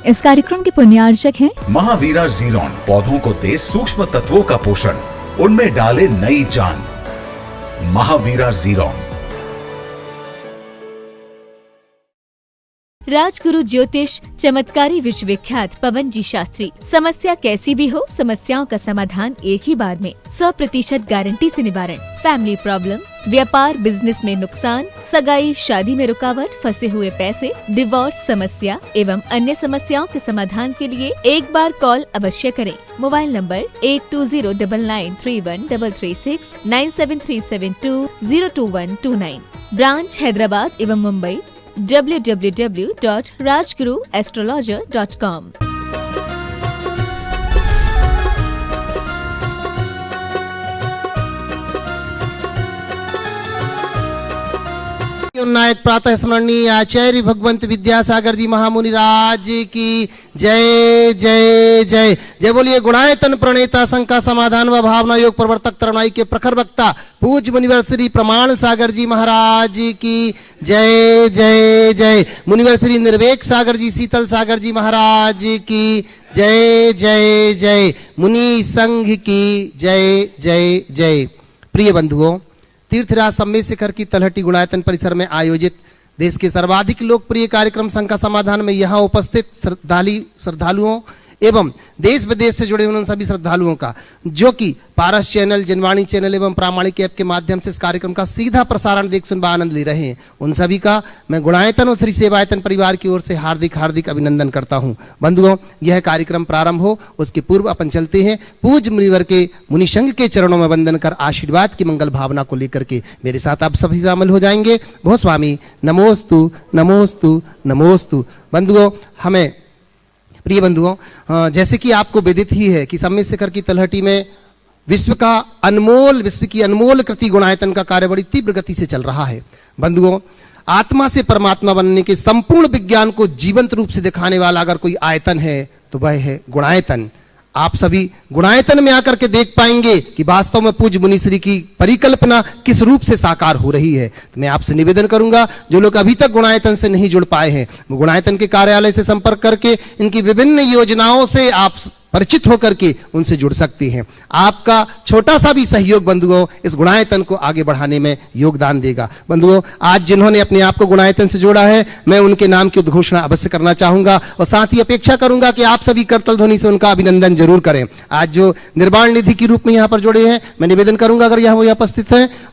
इस कार्यक्रम के पुण्यार्चक हैं महावीरा जीरोन। पौधों को दे सूक्ष्म तत्वों का पोषण, उनमें डाले नई जान। महावीरा जीरोन। राजगुरु ज्योतिष चमत्कारी विश्वविख्यात पवन जी शास्त्री। समस्या कैसी भी हो, समस्याओं का समाधान एक ही बार में, 100% गारंटी से निवारण। फैमिली प्रॉब्लम, व्यापार बिजनेस में नुकसान, सगाई शादी में रुकावट, फंसे हुए पैसे, डिवोर्स समस्या एवं अन्य समस्याओं के समाधान के लिए एक बार कॉल अवश्य करें। Mobile number 8209931336 9737202129। ब्रांच हैदराबाद एवं मुंबई www.rajguruastrologer.com। नायक प्रातः स्मरणीय आचार्य भगवंत विद्यासागर जी महामुनि राज की जय जय जय जय। बोलिए गुणायतन प्रणेता शंका समाधान व भावना योग प्रवर्तक तरुणाई के प्रखर वक्ता पूज्य मुनिवर श्री प्रमाण सागर जी महाराज की जय जय जय। मुनिवर श्री निर्वेक सागर जी शीतल सागर जी महाराज की जय जय जय। मुनि संघ की जय जय जय। प्रिय बंधुओं, तीर्थराज सम्मेद शिखर की तलहटी गुणायतन परिसर में आयोजित देश के सर्वाधिक लोकप्रिय कार्यक्रम शंका समाधान में यहाँ उपस्थित श्रद्धालुओं एवं देश विदेश से जुड़े उन सभी श्रद्धालुओं का, जो कि पारस चैनल, जनवाणी चैनल एवं प्रामाणिक ऐप के माध्यम से इस कार्यक्रम का सीधा प्रसारण देख सुन आनंद ले रहे हैं, उन सभी का मैं गुणायतन और श्री सेवायतन परिवार की ओर से हार्दिक हार्दिक अभिनंदन करता हूं। बंधुओं, यह कार्यक्रम प्रारंभ हो उसके पूर्व अपन चलते हैं पूज्य मुनिवर के मुनि संघ के चरणों में वंदन कर आशीर्वाद की मंगल भावना को लेकर के मेरे साथ आप सभी शामिल हो जाएंगे। भो स्वामी नमोस्तु नमोस्तु नमोस्तु। बंधुओं, हमें प्रिय बंधुओं, जैसे कि आपको विदित ही है कि सम्मेद शिखर की तलहटी में विश्व की अनमोल कृति गुणायतन का कार्य बड़ी तीव्र गति से चल रहा है। बंधुओं, आत्मा से परमात्मा बनने के संपूर्ण विज्ञान को जीवंत रूप से दिखाने वाला अगर कोई आयतन है तो वह है गुणायतन। आप सभी गुणायतन में आकर के देख पाएंगे कि वास्तव में पूज्य मुनिश्री की परिकल्पना किस रूप से साकार हो रही है। तो मैं आपसे निवेदन करूंगा, जो लोग अभी तक गुणायतन से नहीं जुड़ पाए हैं, वो गुणायतन के कार्यालय से संपर्क करके इनकी विभिन्न योजनाओं से आप परिचित होकर के उनसे जुड़ सकते हैं। आपका छोटा सा भी सहयोग बंधुओं इस गुणायतन को आगे बढ़ाने में योगदान देगा। बंधुओं, आज जिन्होंने अपने आप को गुणायतन से जोड़ा है, मैं उनके नाम की उद्घोषणा अवश्य करना चाहूंगा और साथ ही अपेक्षा करूंगा कि आप सभी करतल ध्वनि से उनका अभिनंदन जरूर करें। आज जो निर्माण निधि के रूप में यहाँ पर जुड़े हैं, मैं निवेदन करूंगा अगर यहाँ वो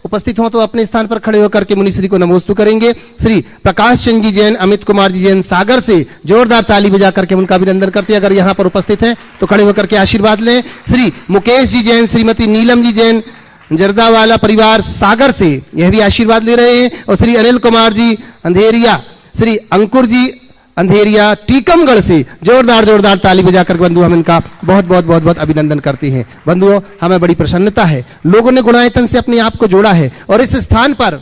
उपस्थित हो तो अपने स्थान पर खड़े होकर के मुनिश्री को नमोस्तु करेंगे। श्री प्रकाश चंद जी जैन, अमित कुमार जी जैन सागर से जोरदार ताली बजा करके उनका अभिनंदन करते हैं। अगर यहाँ पर उपस्थित है तो खड़े होकर के आशीर्वाद लें। श्री मुकेश जी जैन, श्रीमती नीलम जी जैन जरदावाला परिवार सागर से यह भी आशीर्वाद ले रहे हैं। और श्री अनिल कुमार जी अंधेरिया, श्री अंकुर जी अंधेरिया टीकमगढ़ से जोरदार ताली बजाकर बंधु हम इनका बहुत अभिनंदन करते हैं। बंधुओं, हमें बड़ी प्रसन्नता है, लोगों ने गुणायतन से अपने आप को जोड़ा है और इस स्थान पर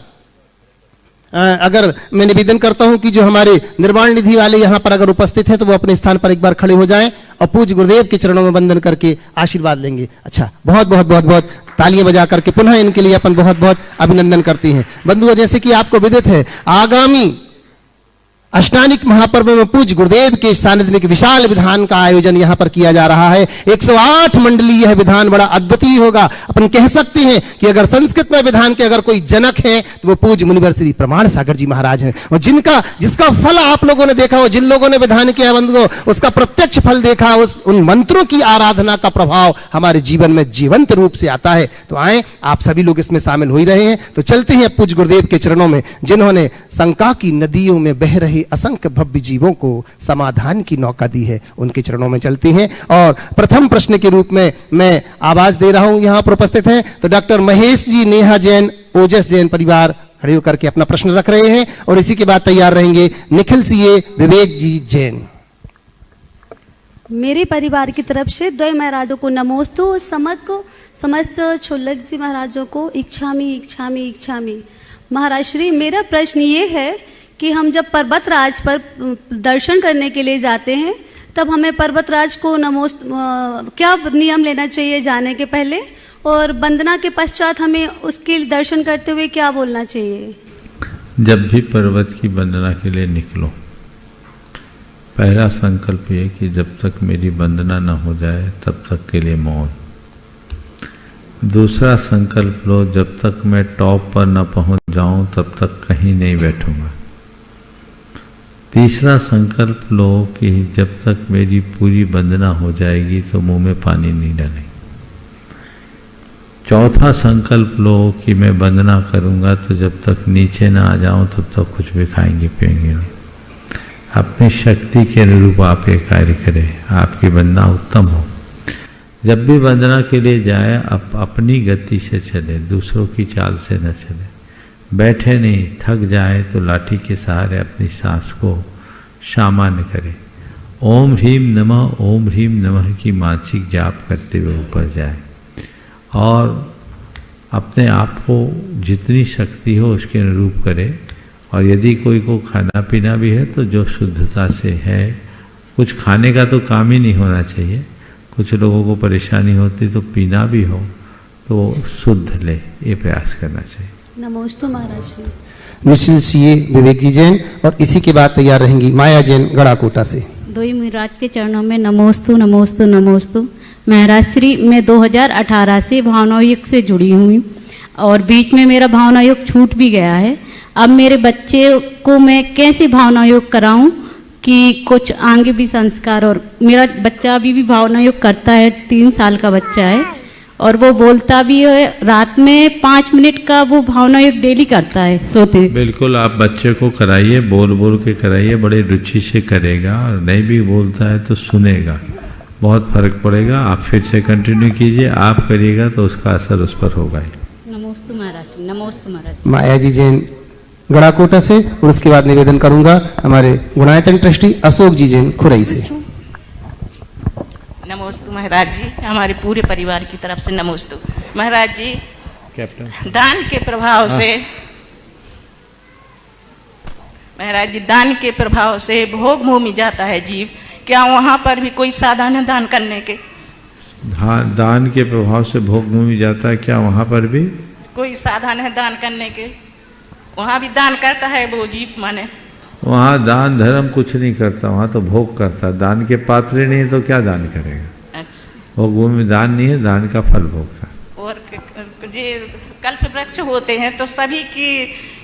अगर मैं निवेदन करता हूं कि जो हमारे निर्माण निधि वाले यहाँ पर अगर उपस्थित हैं तो वो अपने स्थान पर एक बार खड़े हो जाएं और पूज्य गुरुदेव के चरणों में वंदन करके आशीर्वाद लेंगे। अच्छा, बहुत तालियां बजा करके पुनः इनके लिए अपन बहुत अभिनंदन करते हैं। बंधुओं, जैसे कि आपको विदित है, आगामी अष्टानिक महापर्व में पूज्य गुरुदेव के सानिध्य में एक विशाल विधान का आयोजन यहाँ पर किया जा रहा है। 108 मंडलीय यह विधान बड़ा अद्वितीय होगा। अपन कह सकते हैं कि अगर संस्कृत में विधान के अगर कोई जनक है तो वो पूज्य मुनिवर श्री प्रमाण सागर जी महाराज हैं, और जिसका फल आप लोगों ने देखा हो, जिन लोगों ने विधान किया बंधुओं, उसका प्रत्यक्ष फल देखा, उन मंत्रों की आराधना का प्रभाव हमारे जीवन में जीवंत रूप से आता है। तो आए, आप सभी लोग इसमें शामिल हो ही रहे हैं, तो चलते हैं पूज्य गुरुदेव के चरणों में, जिन्होंने शंका की नदियों में बह रही असंख्य भव्य जीवों को समाधान की नौका दी है, उनके चरणों में चलते हैं। और प्रथम प्रश्न के रूप में मैं आवाज दे रहा हूं, यहां पर उपस्थित हैं तो डॉक्टर महेश जी, नेहा जैन, ओजस जैन परिवार खड़े होकर के अपना प्रश्न रख रहे हैं और इसी के बाद तैयार रहेंगे निखिल सीए, विवेक जी जैन। मेरे परिवार की तरफ से द्वय महाराजों को नमोस्तु, समस्त छोलक जी महाराजों को इच्छामी। महाराज श्री, मेरा प्रश्न ये है कि हम जब पर्वतराज पर दर्शन करने के लिए जाते हैं तब हमें पर्वतराज को क्या नियम लेना चाहिए जाने के पहले, और वंदना के पश्चात हमें उसके दर्शन करते हुए क्या बोलना चाहिए? जब भी पर्वत की वंदना के लिए निकलो, पहला संकल्प ये कि जब तक मेरी वंदना न हो जाए तब तक के लिए मौन। दूसरा संकल्प लो, जब तक मैं टॉप पर न पहुंच जाऊं तब तक कहीं नहीं बैठूंगा। तीसरा संकल्प लो कि जब तक मेरी पूरी वंदना हो जाएगी तो मुंह में पानी नहीं डालेंगे। चौथा संकल्प लो कि मैं वंदना करूंगा तो जब तक नीचे ना आ जाऊं तब तक कुछ भी खाएंगे पिएंगे नहीं। अपनी शक्ति के अनुरूप आप ये कार्य करें, आपकी वंदना उत्तम हो। जब भी वंदना के लिए जाए आप अपनी गति से चले, दूसरों की चाल से न चले। बैठे नहीं, थक जाए तो लाठी के सहारे अपनी सांस को सामान्य करें। ओम ह्रीम नमः की मानसिक जाप करते हुए ऊपर जाए और अपने आप को जितनी शक्ति हो उसके अनुरूप करे। और यदि कोई को खाना पीना भी है तो जो शुद्धता से है, कुछ खाने का तो काम ही नहीं होना चाहिए। कुछ लोगों को परेशानी होती तो पीना भी हो तो शुद्ध ले, ये प्रयास करना चाहिए। नमोस्तु महाराज श्री। निश्चिल सीए विवेक जी जैन और इसी के बाद तैयार रहेंगी माया जैन गड़ाकोटा से। दोई महाराज के चरणों में नमोस्तु नमोस्तु नमोस्तु। महाराज श्री, मैं 2018 से भावना युग से जुड़ी हुई और बीच में मेरा भावना युग छूट भी गया है। अब मेरे बच्चे को मैं कैसे भावना योग कराऊं कि कुछ आगे भी संस्कार, और मेरा बच्चा अभी भी भावना योग करता है, 3 साल का बच्चा है और वो बोलता भी है। रात में 5 मिनट का वो भावना योग डेली करता है सोते। बिल्कुल आप बच्चे को कराइए, बोल बोल के कराइए, बड़ी रुचि से करेगा। और नहीं भी बोलता है तो सुनेगा, बहुत फर्क पड़ेगा। आप फिर से कंटिन्यू कीजिए, आप करिएगा तो उसका असर उस पर होगा ही। नमोस्तु महाराज, नमोस्तु महाराज। माया जी जैन गड़ाकोटा से और उसके बाद निवेदन करूंगा हमारे गुणायतन ट्रस्टी अशोक जी जैन खुरई से। नमोस्तु महाराज जी, हमारे पूरे परिवार की तरफ से नमोस्तु महाराज जी। कैप्टन दान के प्रभाव से महाराज जी, दान के प्रभाव से भोग मुँह में जाता है जीव। क्या वहाँ पर भी कोई साधन है दान करने के? दान के प्रभाव से भोग मुँह में जाता है, क्या वहाँ पर भी कोई साधन है दान करने के? वहाँ भी दान करता है वो जीव माने? वहाँ दान धर्म कुछ नहीं करता, वहाँ तो भोग करता। दान के पात्र नहीं है तो क्या दान करेगा? अच्छा, भोग मुँह में दान नहीं है, दान का फल भोगता। और जे कल्प वृक्ष होते हैं तो सभी की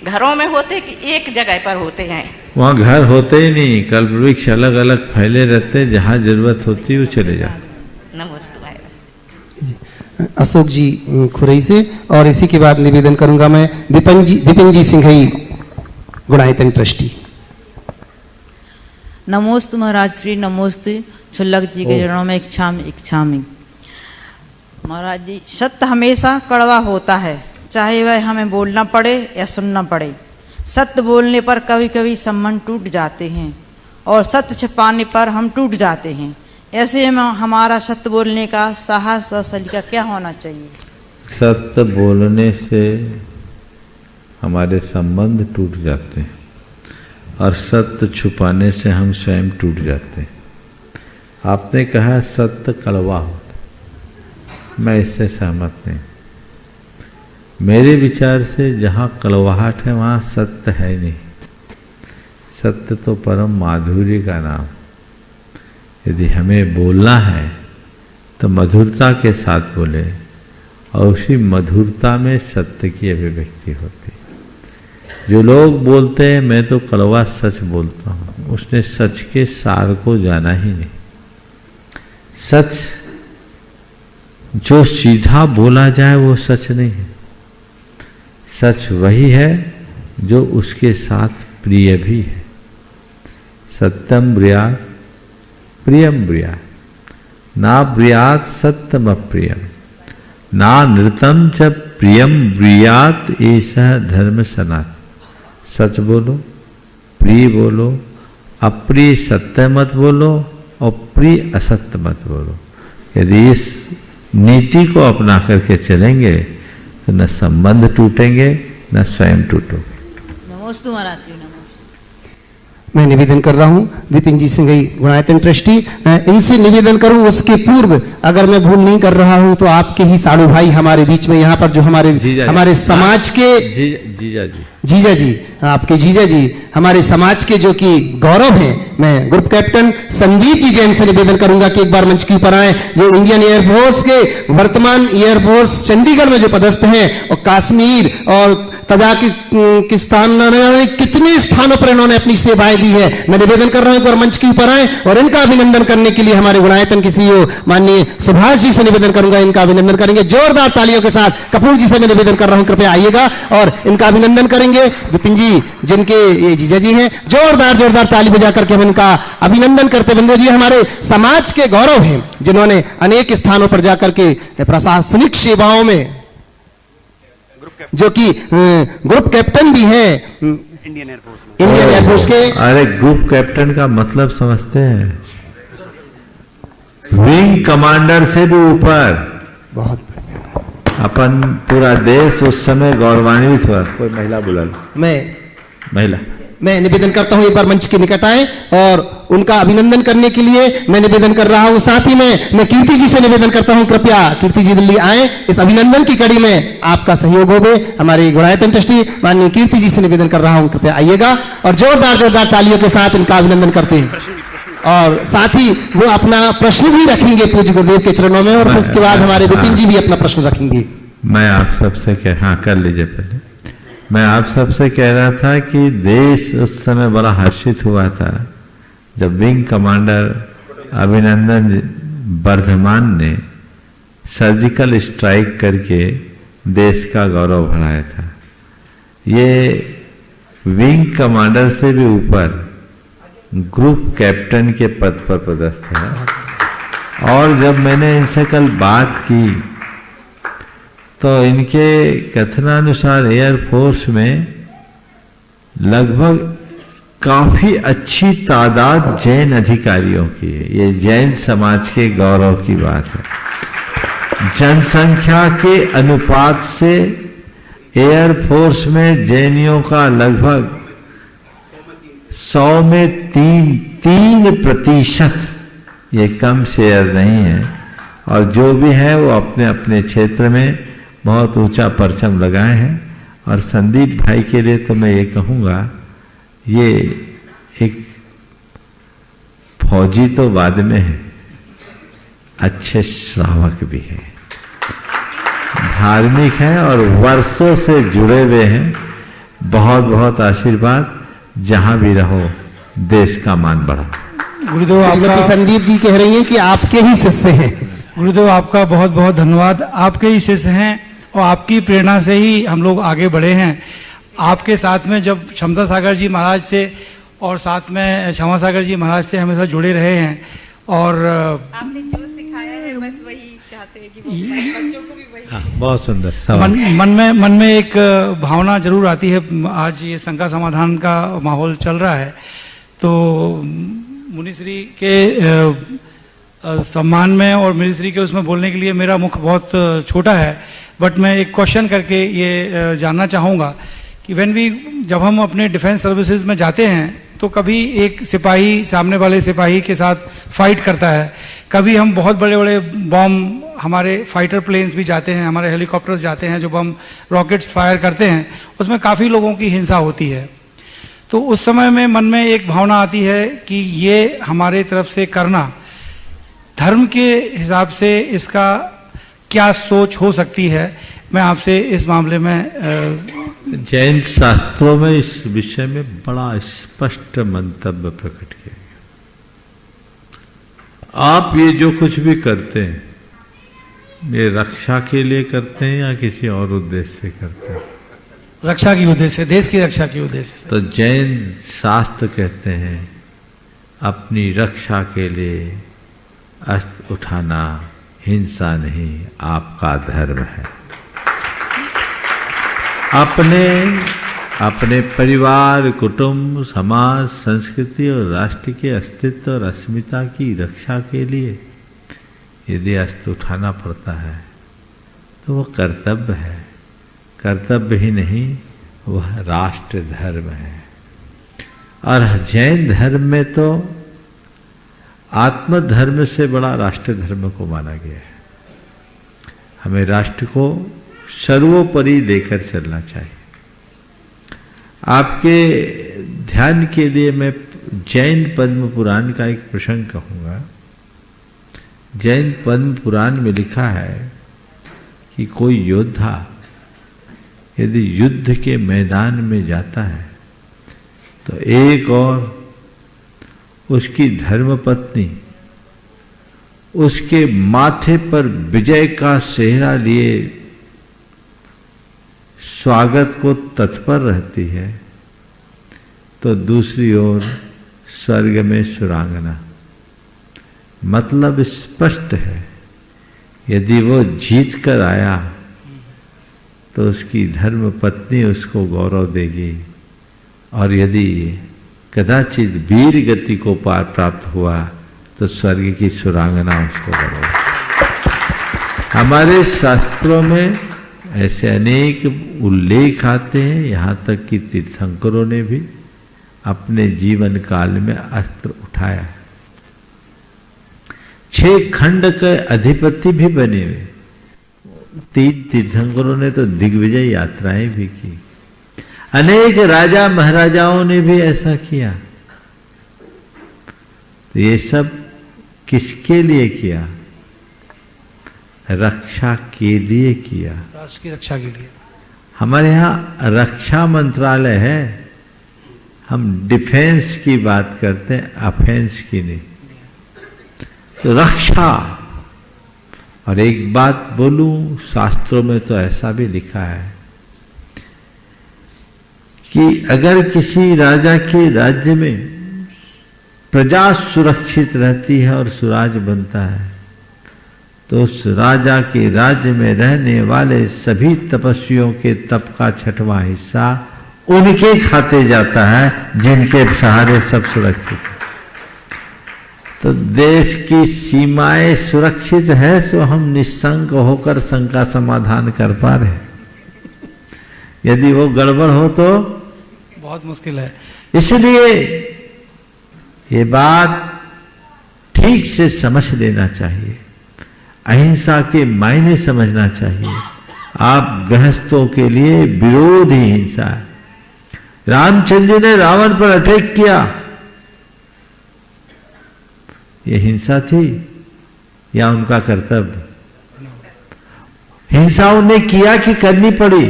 घरों में होते कि एक जगह पर होते हैं? वहाँ घर होते ही नहीं, कल्प वृक्ष अलग अलग फैले रहते, जहाँ जरूरत होती है वो चले जाते। नमस्ते भाई। अशोक जी खुरई से और इसी के बाद निवेदन करूंगा मैं विपिन जी सिंघई गुणायतन ट्रस्टी। नमोस्तु महाराज श्री, नमोस्तु छुल्लक जी के चरणों में इच्छामी। महाराज जी, सत्य हमेशा कड़वा होता है, चाहे वह हमें बोलना पड़े या सुनना पड़े। सत्य बोलने पर कभी कभी संबंध टूट जाते हैं और सत्य छिपाने पर हम टूट जाते हैं। ऐसे में हमारा सत्य बोलने का साहस और सलीका क्या होना चाहिए? सत्य बोलने से हमारे संबंध टूट जाते हैं और सत्य छुपाने से हम स्वयं टूट जाते हैं। आपने कहा सत्य कड़वा होता, मैं इससे सहमत नहीं। मेरे विचार से जहाँ कड़वाहट है वहाँ सत्य है नहीं। सत्य तो परम माधुर्य का नाम। यदि हमें बोलना है तो मधुरता के साथ बोले और उसी मधुरता में सत्य की अभिव्यक्ति होती है। जो लोग बोलते हैं मैं तो कड़वा सच बोलता हूँ, उसने सच के सार को जाना ही नहीं। सच जो सीधा बोला जाए वो सच नहीं है। सच वही है जो उसके साथ प्रिय भी है। सत्यम ब्रियात प्रियम ब्रियात, ना ब्रियात सत्यम अप्रियम, ना नृतम च प्रियम ब्रियात ऐसा धर्म सनात। सच बोलो, प्रिय बोलो, अप्रिय सत्य मत बोलो और प्रिय असत्य मत बोलो। यदि इस नीति को अपना करके चलेंगे तो न संबंध टूटेंगे न स्वयं टूटोगे। नमोस्तु महाराज जी, नमोस्तु। मैं निवेदन कर रहा हूं विपिन जी सिंह गुणायतन ट्रस्टी, इनसे निवेदन करूं उसके पूर्व अगर मैं भूल नहीं कर रहा हूं तो आपके ही साड़ू भाई हमारे बीच में यहाँ पर जो हमारे समाज के जीजा जी आपके जीजा जी हमारे समाज के जो कि गौरव हैं, मैं ग्रुप कैप्टन संदीप जी जैन से निवेदन करूंगा कि एक बार मंच के ऊपर आए, जो इंडियन एयरफोर्स के वर्तमान एयरफोर्स चंडीगढ़ में जो पदस्थ हैं और कश्मीर और तजाकिस्तान कितने स्थानों पर इन्होंने अपनी सेवाएं दी है। मैं निवेदन कर रहा हूं एक बार मंच के ऊपर आए और इनका अभिनंदन करने के लिए हमारे गुणायतन के सीईओ माननीय सुभाष जी से निवेदन करूंगा, इनका अभिनंदन करेंगे जोरदार तालियों के साथ। कपूर जी से मैं निवेदन कर रहा हूं कृपया आइएगा और इनका अभिनंदन करेंगे। विपिन जी जिनके ये जीजा जी हैं, जोरदार ताली बजा करके हम इनका अभिनंदन करते। बंधु जी हमारे समाज के गौरव हैं जिन्होंने अनेक स्थानों पर जाकर के प्रशासनिक सेवाओं में जो कि ग्रुप कैप्टन भी हैं इंडियन एयरफोर्स के। अरे ग्रुप कैप्टन का मतलब समझते हैं? विंग कमांडर से भी ऊपर। बहुत अपन पूरा देश उस समय गौरवान्वित हुआ। कोई महिला बुला लो। मैं निवेदन करता हूं एक बार मंच के निकट आए और उनका अभिनंदन करने के लिए मैं निवेदन कर रहा हूं। साथ ही में मैं कीर्ति जी से निवेदन करता हूं कृपया कीर्ति जी दिल्ली आए, इस अभिनंदन की कड़ी में आपका सहयोग होवे। हमारे गुणायतन ट्रस्टी माननीय कीर्ति जी से निवेदन कर रहा हूं कृपया आइएगा और जोरदार तालियों के साथ इनका अभिनंदन करते हैं। और साथ ही वो अपना प्रश्न भी रखेंगे पूज्य गुरुदेव के चरणों में और उसके बाद हमारे विपिन जी भी अपना प्रश्न रखेंगे। मैं आप सबसे कर लीजिए पहले। मैं आप सबसे कह रहा था कि देश उस समय बड़ा हर्षित हुआ था जब विंग कमांडर अभिनंदन वर्धमान ने सर्जिकल स्ट्राइक करके देश का गौरव बढ़ाया था। ये विंग कमांडर से भी ऊपर ग्रुप कैप्टन के पद पर पदस्थ है। और जब मैंने इनसे कल बात की तो इनके कथनानुसार एयरफोर्स में लगभग काफी अच्छी तादाद जैन अधिकारियों की है। ये जैन समाज के गौरव की बात है। जनसंख्या के अनुपात से एयरफोर्स में जैनियों का लगभग 100 में 3%। ये कम शेयर नहीं है और जो भी है वो अपने अपने क्षेत्र में बहुत ऊंचा परचम लगाए हैं। और संदीप भाई के लिए तो मैं ये कहूँगा, ये एक फौजी तो बाद में है, अच्छे श्रावक भी है, धार्मिक हैं और वर्षों से जुड़े हुए हैं। बहुत बहुत आशीर्वाद, जहां भी रहो देश का मान बढ़ा। गुरुदेव आपका संदीप जी कह रही हैं कि आपके ही शिष्य हैं। गुरुदेव आपका बहुत बहुत धन्यवाद। आपके ही शिष्य हैं और आपकी प्रेरणा से ही हम लोग आगे बढ़े हैं। आपके साथ में जब क्षमता सागर जी महाराज से और साथ में क्षमा सागर जी महाराज से हमेशा जुड़े रहे हैं और आपने जो सिखाया है बस वही चाहते हैं कि बच्चों को भी वही। बहुत सुंदर मन में एक भावना जरूर आती है। आज ये शंका समाधान का माहौल चल रहा है तो मुनिश्री के सम्मान में और मुनिश्री के उसमें बोलने के लिए मेरा मुख बहुत छोटा है, बट मैं एक क्वेश्चन करके ये जानना चाहूँगा कि जब हम अपने डिफेंस सर्विसेज में जाते हैं तो कभी एक सिपाही सामने वाले सिपाही के साथ फाइट करता है, कभी हम बहुत बड़े बड़े बॉम्ब, हमारे फाइटर प्लेन्स भी जाते हैं, हमारे हेलीकॉप्टर्स जाते हैं जो बम रॉकेट्स फायर करते हैं, उसमें काफ़ी लोगों की हिंसा होती है। तो उस समय में मन में एक भावना आती है कि ये हमारे तरफ से करना धर्म के हिसाब से इसका क्या सोच हो सकती है। मैं आपसे इस मामले में जैन शास्त्रों में इस विषय में बड़ा स्पष्ट मंतव्य प्रकट किया गया। आप ये जो कुछ भी करते हैं ये रक्षा के लिए करते हैं या किसी और उद्देश्य से करते हैं? रक्षा की उद्देश्य, देश की रक्षा की उद्देश्य से। तो जैन शास्त्र कहते हैं अपनी रक्षा के लिए अस्त्र उठाना हिंसा नहीं, आपका धर्म है। अपने परिवार, कुटुंब, समाज, संस्कृति और राष्ट्र के अस्तित्व और अस्मिता की रक्षा के लिए यदि अस्त्र उठाना पड़ता है तो वह कर्तव्य है। कर्तव्य ही नहीं, वह राष्ट्र धर्म है। और जैन धर्म में तो आत्मधर्म से बड़ा राष्ट्र धर्म को माना गया है। हमें राष्ट्र को सर्वोपरि लेकर चलना चाहिए। आपके ध्यान के लिए मैं जैन पद्म पुराण का एक प्रसंग कहूँगा। जैन पद्म पुराण में लिखा है कि कोई योद्धा यदि युद्ध के मैदान में जाता है तो एक और उसकी धर्मपत्नी उसके माथे पर विजय का सेहरा लिए स्वागत को तत्पर रहती है, तो दूसरी ओर स्वर्ग में सुरांगना। मतलब स्पष्ट है, यदि वो जीत कर आया तो उसकी धर्म पत्नी उसको गौरव देगी, और यदि कदाचित वीर गति को पार प्राप्त हुआ तो स्वर्ग की सुरांगना उसको गौरव। हमारे शास्त्रों में ऐसे अनेक उल्लेख आते हैं, यहाँ तक कि तीर्थंकरों ने भी अपने जीवन काल में अस्त्र उठाया। 6 खंड के अधिपति भी बने हुए 3 तीर्थंकरों ने तो दिग्विजय यात्राएं भी की। अनेक राजा महाराजाओं ने भी ऐसा किया। तो ये सब किसके लिए किया? रक्षा के लिए किया, राष्ट्र की रक्षा के लिए। हमारे यहाँ रक्षा मंत्रालय है, हम डिफेंस की बात करते हैं, अफेंस की नहीं। तो रक्षा। और एक बात बोलूं, शास्त्रों में तो ऐसा भी लिखा है कि अगर किसी राजा के राज्य में प्रजा सुरक्षित रहती है और सुराज बनता है, तो उस राजा के राज्य में रहने वाले सभी तपस्वियों के तप का 6वां हिस्सा उनके खाते जाता है, जिनके सहारे सब सुरक्षित है। तो देश की सीमाएं सुरक्षित है, सो हम निशंक होकर शंका समाधान कर पा रहे। यदि वो गड़बड़ हो तो बहुत मुश्किल है। इसलिए ये बात ठीक से समझ लेना चाहिए, अहिंसा के मायने समझना चाहिए। आप गृहस्थों के लिए विरोध ही हिंसा है। रामचंद्र ने रावण पर अटैक किया, ये हिंसा थी या उनका कर्तव्य? हिंसा उन्हें किया कि करनी पड़ी?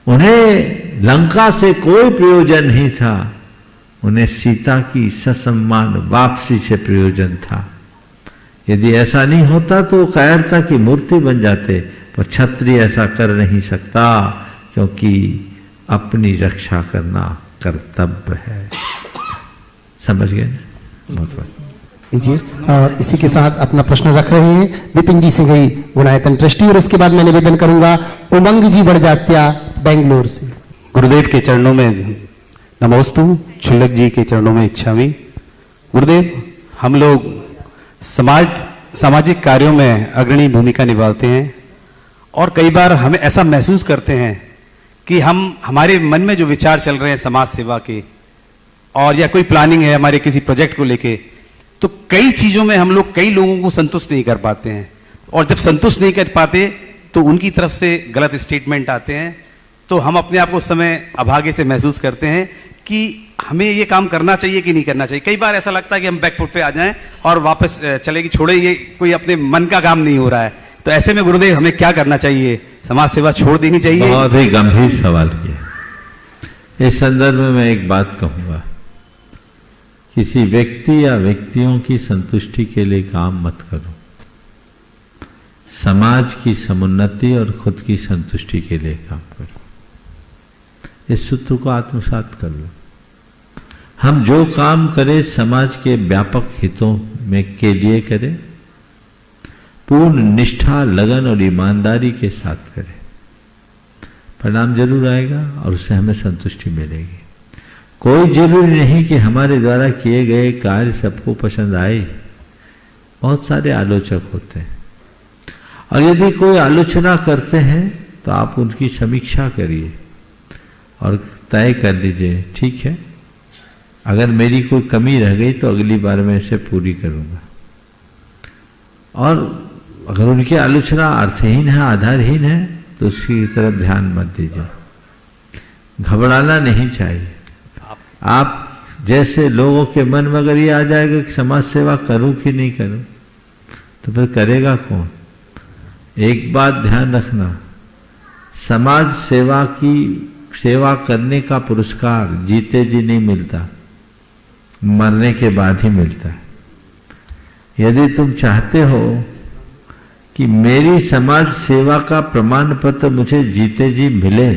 उन्हें लंका से कोई प्रयोजन नहीं था, उन्हें सीता की ससम्मान वापसी से प्रयोजन था। यदि ऐसा नहीं होता तो कायरता की मूर्ति बन जाते, पर क्षत्रिय ऐसा कर नहीं सकता, क्योंकि अपनी रक्षा करना कर्तव्य है। समझ गए ना? बहुत जी। और इसी के साथ अपना प्रश्न रख रहे हैं विपिन जी सिंघई, गुणायतन ट्रस्टी, और उसके बाद मैं निवेदन करूंगा उमंग जी बड़जात्या बेंगलोर से। गुरुदेव के चरणों में नमोस्तु, छुल्लक जी के चरणों में इच्छामी। गुरुदेव, हम लोग सामाजिक कार्यों में अग्रणी भूमिका निभाते हैं, और कई बार हमें ऐसा महसूस करते हैं कि हमारे मन में जो विचार चल रहे हैं समाज सेवा के, और या कोई प्लानिंग है हमारे किसी प्रोजेक्ट को लेके, तो कई चीजों में हम लोग कई लोगों को संतुष्ट नहीं कर पाते हैं, और जब संतुष्ट नहीं कर पाते तो उनकी तरफ से गलत स्टेटमेंट आते हैं, तो हम अपने आप को उस समय अभागे से महसूस करते हैं कि हमें ये काम करना चाहिए कि नहीं करना चाहिए। कई बार ऐसा लगता है कि हम बैकफुट पे आ जाएं और वापस चले कि छोड़े, ये कोई अपने मन का काम नहीं हो रहा है। तो ऐसे में गुरुदेव हमें क्या करना चाहिए? समाज सेवा छोड़ देनी चाहिए? बहुत ही गंभीर सवाल किया। इस संदर्भ में मैं एक बात कहूंगा, किसी व्यक्ति या व्यक्तियों की संतुष्टि के लिए काम मत करो। समाज की समुन्नति और खुद की संतुष्टि के लिए काम करो। इस सूत्र को आत्मसात कर लो। हम जो काम करें समाज के व्यापक हितों में के लिए करें, पूर्ण निष्ठा, लगन और ईमानदारी के साथ करें, परिणाम जरूर आएगा और उससे हमें संतुष्टि मिलेगी। कोई जरूरी नहीं कि हमारे द्वारा किए गए कार्य सबको पसंद आए। बहुत सारे आलोचक होते हैं, और यदि कोई आलोचना करते हैं तो आप उनकी समीक्षा करिए और तय कर लीजिए, ठीक है, अगर मेरी कोई कमी रह गई तो अगली बार मैं इसे पूरी करूंगा। और अगर उनकी आलोचना अर्थहीन है, आधारहीन है, तो उसकी तरफ ध्यान मत दीजिए। घबराना नहीं चाहिए। आप जैसे लोगों के मन में अगर ये आ जाएगा कि समाज सेवा करूं कि नहीं करूं, तो फिर करेगा कौन? एक बात ध्यान रखना, समाज सेवा की सेवा करने का पुरस्कार जीते जी नहीं मिलता, मरने के बाद ही मिलता है। यदि तुम चाहते हो कि मेरी समाज सेवा का प्रमाण पत्र मुझे जीते जी मिले,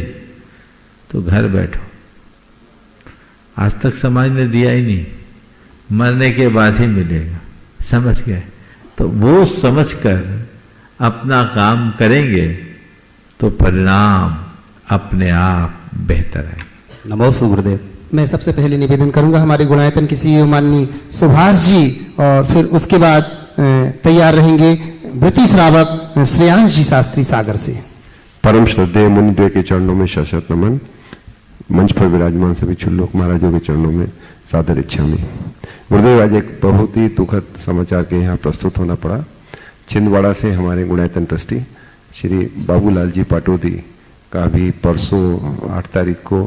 तो घर बैठो। आज तक समाज ने दिया ही नहीं, मरने के बाद ही मिलेगा, समझ गए? तो वो समझकर अपना काम करेंगे तो परिणाम अपने आप बेहतर है। नमो गुरुदेव। मैं सबसे पहले निवेदन करूंगा हमारे गुणायतन के सीईओ माननीय सुभाष जी, और फिर उसके बाद तैयार रहेंगे वृत्ति श्रावक श्रेयांश जी शास्त्री सागर से। परम श्रद्धेय मुनिद्वय के चरणों में शत नमन। मंच पर विराजमान सभी छुल्लोक महाराजों के चरणों में सादर इच्छामि। गुरुदेव, आज एक बहुत ही दुखद समाचार के यहाँ प्रस्तुत होना पड़ा। छिंदवाड़ा से हमारे गुणायतन ट्रस्टी श्री बाबूलाल जी पाटोदी का भी परसों 8 तारीख को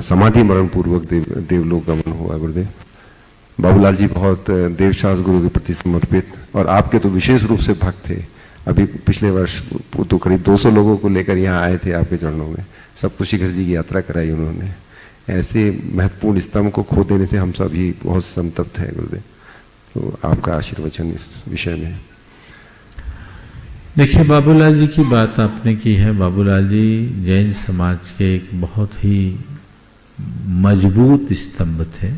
समाधि मरण पूर्वक देवलोक गमन हुआ। गुरुदेव, बाबूलाल जी बहुत देवशास्त्र गुरु के प्रति समर्पित और आपके तो विशेष रूप से भक्त थे। अभी पिछले वर्ष तो करीब 200 लोगों को लेकर यहाँ आए थे आपके चरणों में, सप्तशिखर जी की यात्रा कराई उन्होंने। ऐसे महत्वपूर्ण स्तंभ को खो देने से हम सभी बहुत संतप्त हैं गुरुदेव, तो आपका आशीर्वचन इस विषय में। देखिए, बाबूलाल जी की बात आपने की है। बाबूलाल जी जैन समाज के एक बहुत ही मजबूत स्तंभ थे।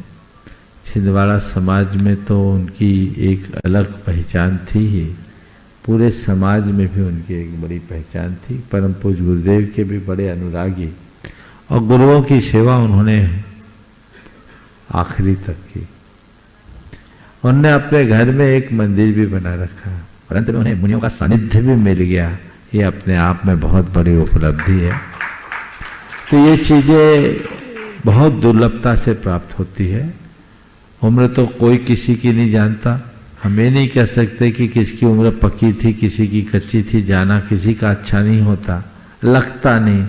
छिंदवाड़ा समाज में तो उनकी एक अलग पहचान थी ही, पूरे समाज में भी उनकी एक बड़ी पहचान थी। परम पूज्य गुरुदेव के भी बड़े अनुरागी, और गुरुओं की सेवा उन्होंने आखिरी तक की। उन्होंने अपने घर में एक मंदिर भी बना रखा, परंतु उन्हें मुनियों का सानिध्य भी मिल गया। ये अपने आप में बहुत बड़ी उपलब्धि है। तो ये चीज़ें बहुत दुर्लभता से प्राप्त होती है। उम्र तो कोई किसी की नहीं जानता। हम ये नहीं कह सकते कि किसकी उम्र पक्की थी, किसी की कच्ची थी। जाना किसी का अच्छा नहीं होता, लगता नहीं,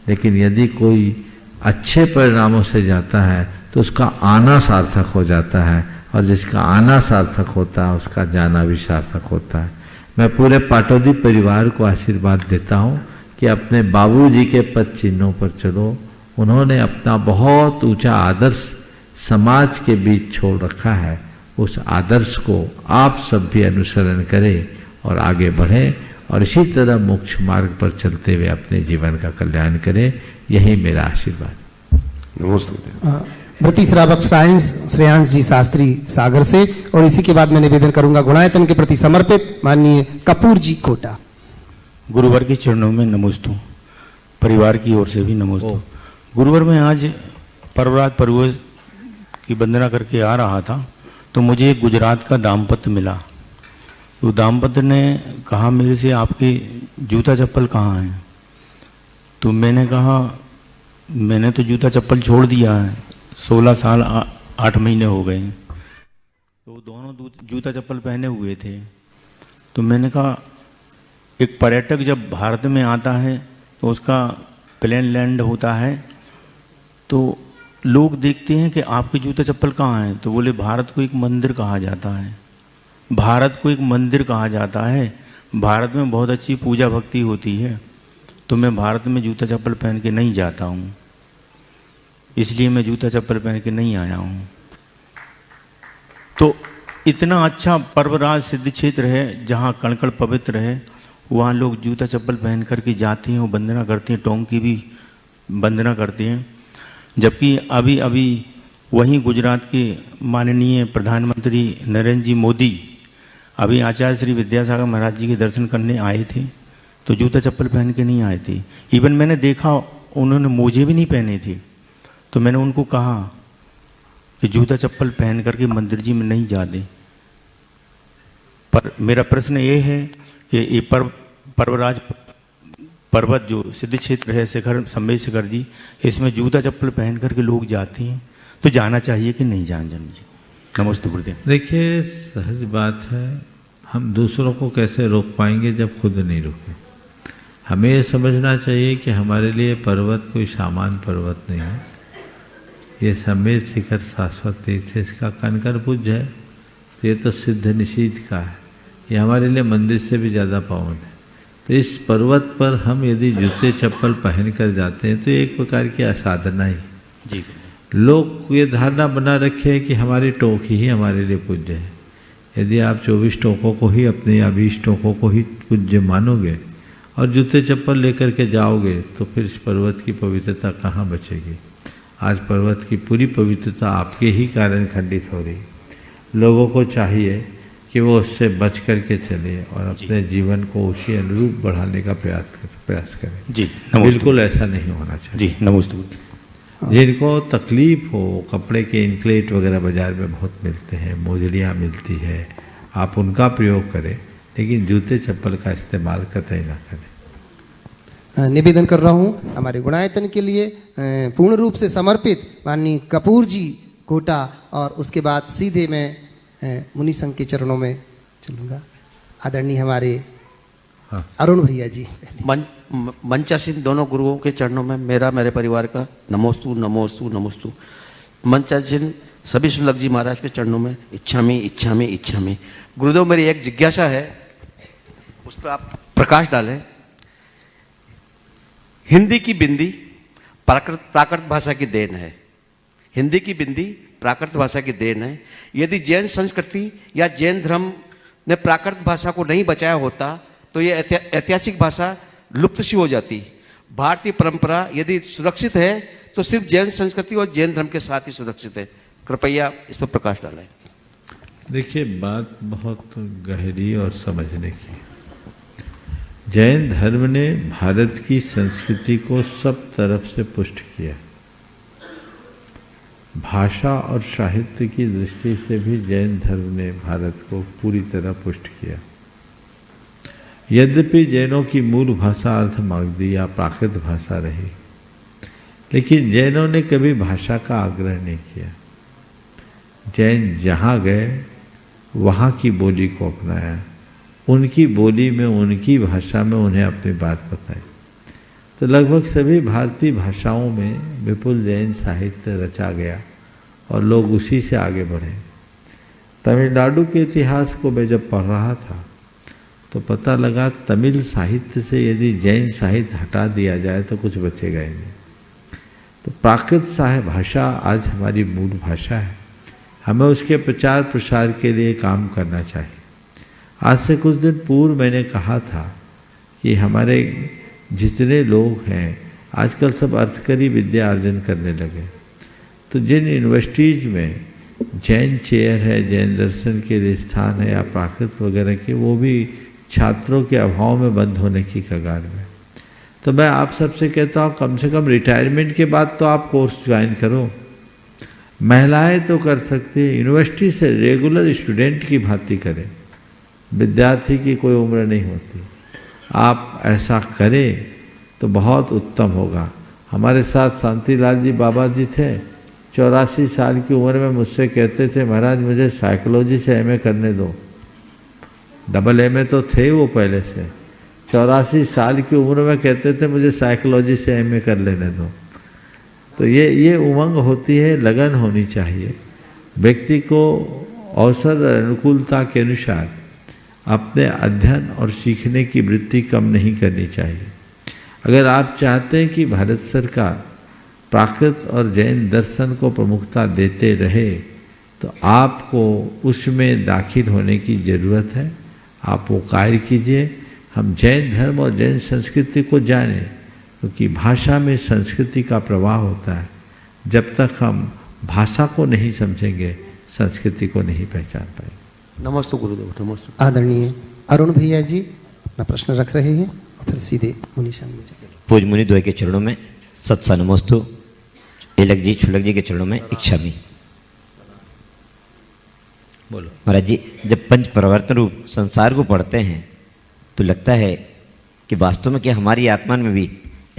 लेकिन यदि कोई अच्छे परिणामों से जाता है तो उसका आना सार्थक हो जाता है, और जिसका आना सार्थक होता है उसका जाना भी सार्थक होता है। मैं पूरे पाटोदी परिवार को आशीर्वाद देता हूँ कि अपने बाबूजी के पद चिन्हों पर चलो। उन्होंने अपना बहुत ऊंचा आदर्श समाज के बीच छोड़ रखा है। उस आदर्श को आप सब भी अनुसरण करें और आगे बढ़ें, और इसी तरह मोक्ष मार्ग पर चलते हुए अपने जीवन का कल्याण करें। यही मेरा आशीर्वाद। नमस्ते। वृत्ति श्रावक श्रेयांश जी शास्त्री सागर से, और इसी के बाद मैं निवेदन करूंगा गुणायतन के प्रति समर्पित माननीय कपूर जी कोटा। गुरुवर के चरणों में नमोस्तु, परिवार की ओर से भी नमोस्तु। गुरुवर, में आज पर्वरात पूर्वज की वंदना करके आ रहा था तो मुझे एक गुजरात का दाम्पत्य मिला। तो दाम्पत्य ने कहा मेरे से, आपके जूता चप्पल कहाँ हैं? तो मैंने कहा मैंने तो जूता चप्पल छोड़ दिया है, 16 साल 8 महीने हो गए। तो दोनों जूता चप्पल पहने हुए थे। तो मैंने कहा एक पर्यटक जब भारत में आता है तो उसका प्लेन लैंड होता है, तो लोग देखते हैं कि आपके जूता चप्पल कहाँ हैं। तो बोले भारत को एक मंदिर कहा जाता है, भारत को एक मंदिर कहा जाता है, भारत में बहुत अच्छी पूजा भक्ति होती है, तो मैं भारत में जूता चप्पल पहन के नहीं जाता हूँ, इसलिए मैं जूता चप्पल पहन के नहीं आया हूँ। तो इतना अच्छा पर्वराज सिद्ध क्षेत्र है जहाँ कणकण पवित्र है, वहाँ लोग जूता चप्पल पहन करके जाते हैं, वंदना करते हैं, टोंक की भी वंदना करते हैं। जबकि अभी अभी वहीं गुजरात के माननीय प्रधानमंत्री नरेंद्र जी मोदी अभी आचार्य श्री विद्यासागर महाराज जी के दर्शन करने आए थे, तो जूता चप्पल पहन के नहीं आए थे। इवन मैंने देखा उन्होंने मोजे भी नहीं पहने थे। तो मैंने उनको कहा कि जूता चप्पल पहन करके मंदिर जी में नहीं जाते। पर मेरा प्रश्न ये है कि ये पर्वराज पर्वत जो सिद्ध क्षेत्र है शिखर संवेद शिखर जी, इसमें जूता चप्पल पहन करके लोग जाते हैं, तो जाना चाहिए कि नहीं जाना चाहिए? नमस्ते गुरुदेव। देखिए, सहज बात है, हम दूसरों को कैसे रोक पाएंगे जब खुद नहीं रुके। हमें ये समझना चाहिए कि हमारे लिए पर्वत कोई सामान्य पर्वत नहीं है। ये संवेद शिखर शाश्वत तीर्थ है, इसका कनकर पूज्य है, तो ये तो सिद्ध निषीद का है, ये हमारे लिए मंदिर से भी ज़्यादा पावन है। तो इस पर्वत पर हम यदि जूते चप्पल पहन कर जाते हैं तो एक प्रकार की असाधना ही। जी। लोग ये धारणा बना रखे हैं कि हमारी टोक ही हमारे लिए पूज्य है। यदि आप 24 टोकों को ही अपने या 20 टोकों को ही पूज्य मानोगे और जूते चप्पल लेकर के जाओगे तो फिर इस पर्वत की पवित्रता कहाँ बचेगी। आज पर्वत की पूरी पवित्रता आपके ही कारण खंडित हो रही। लोगों को चाहिए कि वो उससे बच करके चले और अपने जीवन को उसी अनुरूप बढ़ाने का प्रयास करें। जी, बिल्कुल ऐसा नहीं होना चाहिए। जी, नमस्ते। जिनको तकलीफ हो, कपड़े के इनक्लेट वगैरह बाजार में बहुत मिलते हैं, मोजड़ियाँ मिलती है, आप उनका प्रयोग करें, लेकिन जूते चप्पल का इस्तेमाल कतई ना करें। निवेदन कर रहा हूँ हमारे गुणायतन के लिए पूर्ण रूप से समर्पित माननीय कपूर जी कोटा, और उसके बाद सीधे मैं मुनि संघ के चरणों में चलूँगा। आदरणीय हमारे अरुण भैया जी। मंचासीन दोनों गुरुओं के चरणों में मेरा, मेरे परिवार का नमोस्तु नमोस्तु नमोस्तु। मंचासीन सभी शुल्लक जी महाराज के चरणों में इच्छामी इच्छामी इच्छामी। गुरुदेव, मेरी एक जिज्ञासा है, उस पर आप प्रकाश डालें। हिंदी की बिंदी प्राकृत भाषा की देन है। हिंदी की बिंदी प्राकृत भाषा की देन है। यदि जैन संस्कृति या जैन धर्म ने प्राकृत भाषा को नहीं बचाया होता तो ये ऐतिहासिक भाषा लुप्त सी हो जाती। भारतीय परंपरा यदि सुरक्षित है तो सिर्फ जैन संस्कृति और जैन धर्म के साथ ही सुरक्षित है। कृपया इस पर प्रकाश डालें। देखिए, बात बहुत गहरी और समझने की। जैन धर्म ने भारत की संस्कृति को सब तरफ से पुष्ट किया। भाषा और साहित्य की दृष्टि से भी जैन धर्म ने भारत को पूरी तरह पुष्ट किया। यद्यपि जैनों की मूल भाषा अर्धमागधी या प्राकृत भाषा रही, लेकिन जैनों ने कभी भाषा का आग्रह नहीं किया। जैन जहाँ गए वहाँ की बोली को अपनाया, उनकी बोली में, उनकी भाषा में उन्हें अपनी बात बताई। तो लगभग सभी भारतीय भाषाओं में विपुल जैन साहित्य रचा गया और लोग उसी से आगे बढ़े। तमिलनाडु के इतिहास को मैं जब पढ़ रहा था तो पता लगा तमिल साहित्य से यदि जैन साहित्य हटा दिया जाए तो कुछ बचेगा ही नहीं। तो प्राकृत भाषा आज हमारी मूल भाषा है, हमें उसके प्रचार प्रसार के लिए काम करना चाहिए। आज से कुछ दिन पूर्व मैंने कहा था कि हमारे जितने लोग हैं आजकल सब अर्थकरी विद्या अर्जन करने लगे, तो जिन यूनिवर्सिटीज़ में जैन चेयर है, जैन दर्शन के लिए स्थान है या प्राकृत वगैरह के, वो भी छात्रों के अभाव में बंद होने की कगार में। तो मैं आप सबसे कहता हूँ कम से कम रिटायरमेंट के बाद तो आप कोर्स ज्वाइन करो। महिलाएं तो कर सकती है, यूनिवर्सिटी से रेगुलर स्टूडेंट की भांति करें, विद्यार्थी की कोई उम्र नहीं होती। आप ऐसा करें तो बहुत उत्तम होगा। हमारे साथ शांतिलाल जी बाबा जी थे, 84 साल की उम्र में मुझसे कहते थे, महाराज मुझे साइकोलॉजी से एमए करने दो। डबल एमए तो थे वो पहले से, 84 साल की उम्र में कहते थे मुझे साइकोलॉजी से एमए कर लेने दो। तो ये उमंग होती है, लगन होनी चाहिए। व्यक्ति को अवसर और अनुकूलता के अनुसार अपने अध्ययन और सीखने की वृत्ति कम नहीं करनी चाहिए। अगर आप चाहते हैं कि भारत सरकार प्राकृत और जैन दर्शन को प्रमुखता देते रहे तो आपको उसमें दाखिल होने की ज़रूरत है। आप वो कार्य कीजिए। हम जैन धर्म और जैन संस्कृति को जानें, क्योंकि भाषा में संस्कृति का प्रवाह होता है। जब तक हम भाषा को नहीं समझेंगे संस्कृति को नहीं पहचान पाएंगे। नमस्ते गुरुदेव। नमस्ते। आदरणीय अरुण भैया जी अपना प्रश्न रख रहे हैं और फिर सीधे मुनि संघ में चलेंगे। पूज मुनि द्वय के चरणों में सत्सा नमोस्तु। एलक जी छुलक जी के चरणों में इच्छामी। बोलो महाराज जी, जब पंच प्रवर्तन रूप संसार को पढ़ते हैं तो लगता है कि वास्तव में क्या हमारी आत्मा में भी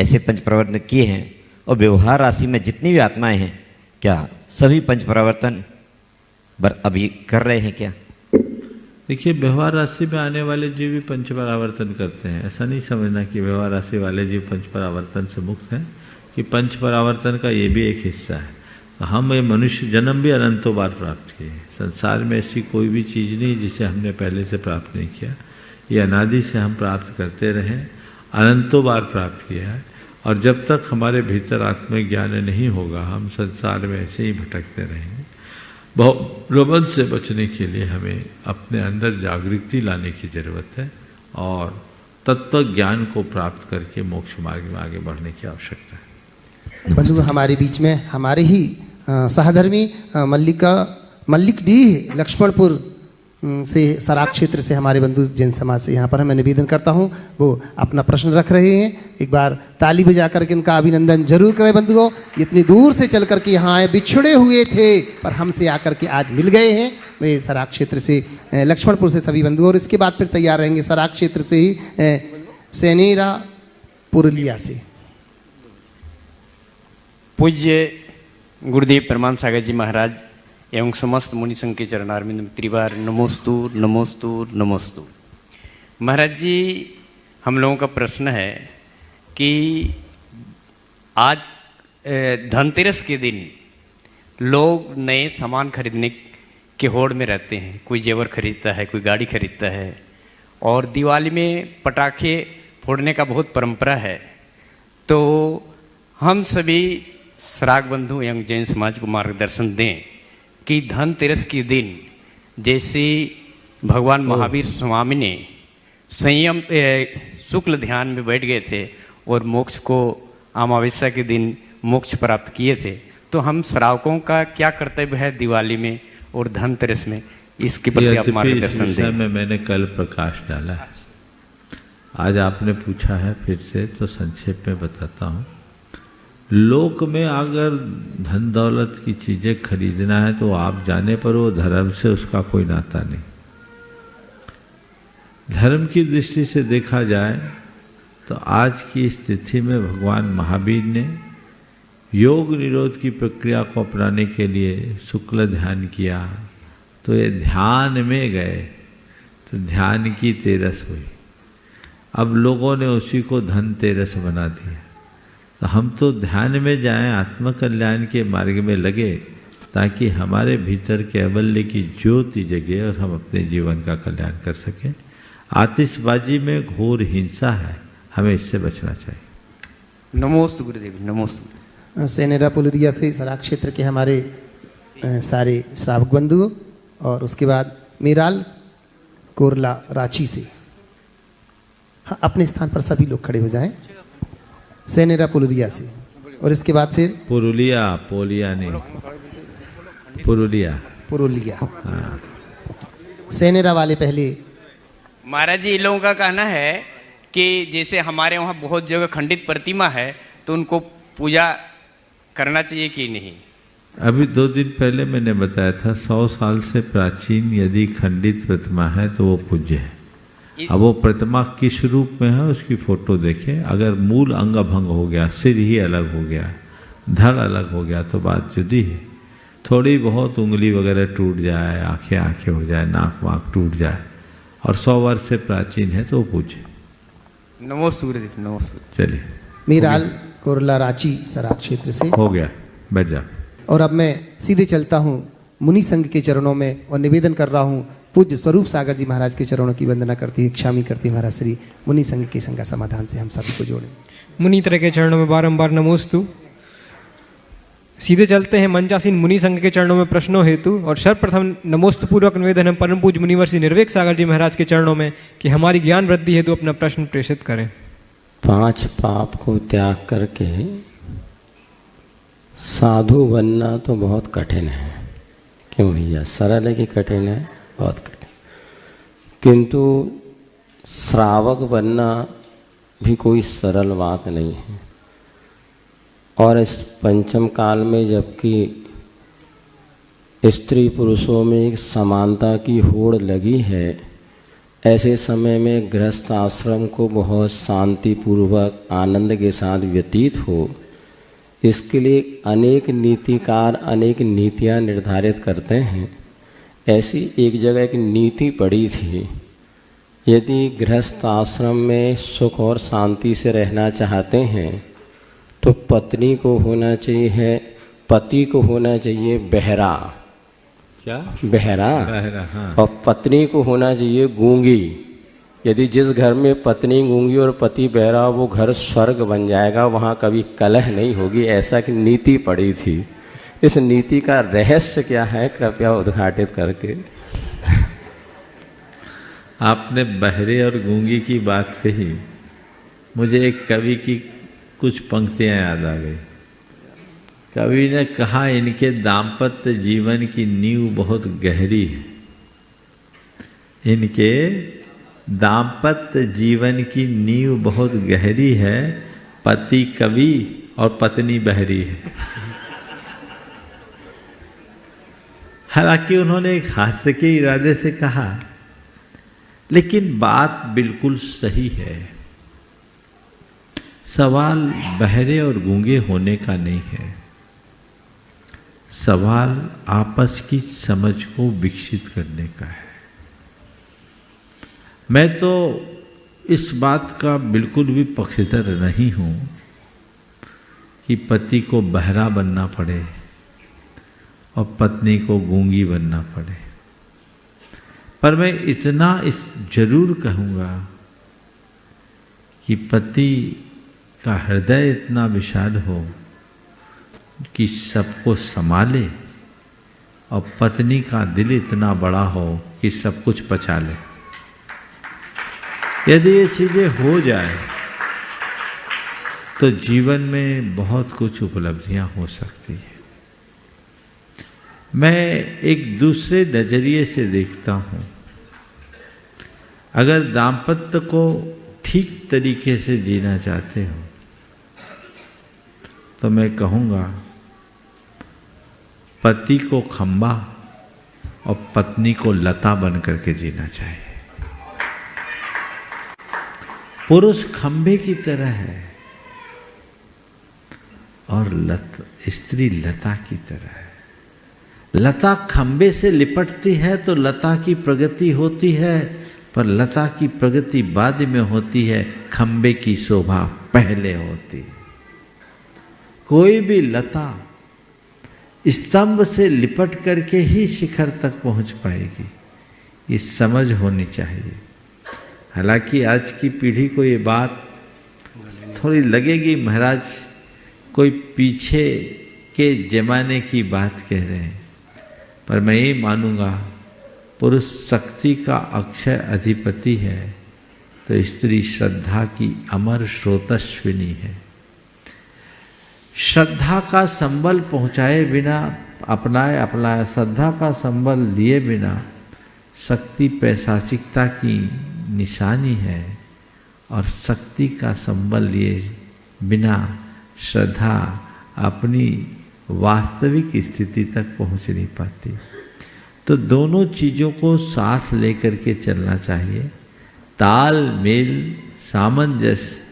ऐसे पंच प्रवर्तन किए हैं, और व्यवहार राशि में जितनी भी आत्माएं हैं क्या सभी पंच प्रवर्तन अभी कर रहे हैं क्या? देखिए, व्यवहार राशि में आने वाले जीव भी पंच परावर्तन करते हैं। ऐसा नहीं समझना कि व्यवहार राशि वाले जीव पंच परावर्तन से मुक्त हैं, कि पंच परावर्तन का ये भी एक हिस्सा है। तो हम ये मनुष्य जन्म भी अनंतों बार प्राप्त किए हैं। संसार में ऐसी कोई भी चीज़ नहीं जिसे हमने पहले से प्राप्त नहीं किया। ये अनादि से हम प्राप्त करते रहे, अनंतों बार प्राप्त किया है। और जब तक हमारे भीतर आत्मज्ञान नहीं होगा, हम संसार में ऐसे ही भटकते रहेंगे। बहु से बचने के लिए हमें अपने अंदर जागृति लाने की जरूरत है और तत्व ज्ञान को प्राप्त करके मोक्ष मार्ग में आगे बढ़ने की आवश्यकता है। बंधु, हमारे बीच में हमारे ही सहधर्मी मल्लिक डी लक्ष्मणपुर से सराक क्षेत्र से हमारे बंधु जैन समाज से यहाँ पर मैं निवेदन करता हूँ, वो अपना प्रश्न रख रहे हैं। एक बार ताली बजा करके उनका अभिनंदन जरूर करें। बंधुओं, इतनी दूर से चल करके यहाँ आए, बिछड़े हुए थे पर हमसे आकर के आज मिल गए हैं। वे सराक क्षेत्र से, लक्ष्मणपुर से सभी बंधु, और इसके बाद फिर तैयार रहेंगे सराक क्षेत्र से ही सेनेरा पुरुलिया से। पूज्य गुरुदेव परमान सागर जी महाराज एवं समस्त मुनि संघ के चरणारविंद में त्रिवार नमोस्तु नमोस्तु नमोस्तु। महाराज जी, हम लोगों का प्रश्न है कि आज धनतेरस के दिन लोग नए सामान खरीदने के होड़ में रहते हैं। कोई जेवर खरीदता है, कोई गाड़ी खरीदता है, और दिवाली में पटाखे फोड़ने का बहुत परंपरा है। तो हम सभी श्राग बंधु एवं जैन समाज को मार्गदर्शन दें कि धनतेरस के दिन जैसे भगवान महावीर स्वामी ने संयम शुक्ल ध्यान में बैठ गए थे और मोक्ष को अमावस्या के दिन मोक्ष प्राप्त किए थे, तो हम श्रावकों का क्या कर्तव्य है दिवाली में और धनतेरस में, इसके प्रति आप मार्गदर्शन दें। में मैंने कल प्रकाश डाला है, आज आपने पूछा है फिर से, तो संक्षेप में बताता हूँ। लोक में अगर धन दौलत की चीज़ें खरीदना है तो आप जाने पर वो धर्म से उसका कोई नाता नहीं। धर्म की दृष्टि से देखा जाए तो आज की स्थिति में भगवान महावीर ने योग निरोध की प्रक्रिया को अपनाने के लिए शुक्ल ध्यान किया, तो ये ध्यान में गए तो ध्यान की तेरस हुई। अब लोगों ने उसी को धनतेरस बना दिया। तो हम तो ध्यान में जाएं, आत्मकल्याण के मार्ग में लगे, ताकि हमारे भीतर कैवल्य की ज्योति जगे और हम अपने जीवन का कल्याण कर सकें। आतिशबाजी में घोर हिंसा है, हमें इससे बचना चाहिए। नमोस्तु गुरुदेव, नमोस्तु। सेनेरा पुलरिया से सराक क्षेत्र के हमारे सारे श्रावक बंधु, और उसके बाद मीराल कोरला रांची से। हाँ, अपने स्थान पर सभी लोग खड़े हो जाएं। सेनेरा पुरुलिया से, और इसके बाद फिर पुरुलिया नहीं, पुरुलिया। हाँ, सेनेरा वाले पहले। महाराज जी, इन लोगों का कहना है कि जैसे हमारे वहाँ बहुत जगह खंडित प्रतिमा है तो उनको पूजा करना चाहिए कि नहीं? अभी 2 दिन पहले मैंने बताया था, 100 साल से प्राचीन यदि खंडित प्रतिमा है तो वो पूज्य है। अब वो प्रतिमा किस रूप में है उसकी फोटो देखें। अगर मूल अंग भंग हो गया, सिर ही अलग हो गया, धड़ अलग हो गया तो बात जुदी है। थोड़ी बहुत उंगली वगैरह टूट जाए, आंखें हो जाए, नाक वाक टूट जाए और 100 वर्ष से प्राचीन है तो वो पूछे। नमोस्तु गुरुदेव, नमोस्तु। चलिए, मीराल कोरला रांची सराक क्षेत्र से हो गया, बैठ जा। और अब मैं सीधे चलता हूँ मुनि संघ के चरणों में और निवेदन कर रहा हूँ पूज्य स्वरूप सागर जी महाराज के चरणों की वंदना करती है, क्षामी करती महाराज श्री मुनि संघ के संग समाधान से हम सभी को जोड़ें। मुनि तरह के चरणों में बारंबार नमोस्तु। सीधे चलते हैं मंचासीन मुनि संघ के चरणों में प्रश्नों हेतु, और सर्वप्रथम नमोस्तु पूर्वक निवेदन है परम पूज्य मुनिवर श्री निर्वेक सागर जी महाराज के चरणों में कि हमारी ज्ञान वृद्धि हेतु अपना प्रश्न प्रेषित करें। 5 पाप को त्याग करके साधु बनना तो बहुत कठिन है। क्यों भैया? सरल है कि कठिन है? बहुत कठिन। किंतु श्रावक बनना भी कोई सरल बात नहीं है। और इस पंचम काल में जबकि स्त्री पुरुषों में एक समानता की होड़ लगी है, ऐसे समय में गृहस्थ आश्रम को बहुत शांतिपूर्वक आनंद के साथ व्यतीत हो, इसके लिए अनेक नीतिकार अनेक नीतियाँ निर्धारित करते हैं। ऐसी एक जगह एक नीति पड़ी थी, यदि गृहस्थ आश्रम में सुख और शांति से रहना चाहते हैं तो पत्नी को होना चाहिए, पति को होना चाहिए बहरा, क्या बहरा, हाँ। और पत्नी को होना चाहिए गूंगी। यदि जिस घर में पत्नी गूंगी और पति बहरा, वो घर स्वर्ग बन जाएगा, वहाँ कभी कलह नहीं होगी, ऐसा की नीति पड़ी थी। इस नीति का रहस्य क्या है, कृपया उद्घाटित करके। आपने बहरे और गूंगी की बात कही, मुझे एक कवि की कुछ पंक्तियां याद आ गई। कवि ने कहा, इनके दाम्पत्य जीवन की नींव बहुत गहरी है। इनके दाम्पत्य जीवन की नींव बहुत गहरी है, पति कवि और पत्नी बहरी है। हालांकि उन्होंने एक हास्य के इरादे से कहा, लेकिन बात बिल्कुल सही है। सवाल बहरे और गूंगे होने का नहीं है, सवाल आपस की समझ को विकसित करने का है। मैं तो इस बात का बिल्कुल भी पक्षधर नहीं हूं कि पति को बहरा बनना पड़े और पत्नी को गूंगी बनना पड़े, पर मैं इतना जरूर कहूँगा कि पति का हृदय इतना विशाल हो कि सबको संभाले और पत्नी का दिल इतना बड़ा हो कि सब कुछ पचा ले। यदि ये चीज़ें हो जाए तो जीवन में बहुत कुछ उपलब्धियां हो सकती है। मैं एक दूसरे नजरिए से देखता हूं, अगर दाम्पत्य को ठीक तरीके से जीना चाहते हो तो मैं कहूँगा पति को खंबा और पत्नी को लता बन करके जीना चाहिए। पुरुष खंबे की तरह है और स्त्री लता की तरह है। लता खंबे से लिपटती है तो लता की प्रगति होती है, पर लता की प्रगति बाद में होती है, खंबे की शोभा पहले होती है। कोई भी लता स्तंभ से लिपट करके ही शिखर तक पहुंच पाएगी, ये समझ होनी चाहिए। हालांकि आज की पीढ़ी को ये बात थोड़ी लगेगी, महाराज कोई पीछे के जमाने की बात कह रहे हैं, पर मैं ये मानूंगा पुरुष शक्ति का अक्षय अधिपति है तो स्त्री श्रद्धा की अमर स्रोतस्विनी है। श्रद्धा का संबल पहुँचाए बिना, अपनाए श्रद्धा का संबल लिए बिना शक्ति पैशाचिकता की निशानी है, और शक्ति का संबल लिए बिना श्रद्धा अपनी वास्तविक स्थिति तक पहुंच नहीं पाती। तो दोनों चीज़ों को साथ लेकर के चलना चाहिए। ताल मेल सामंजस्य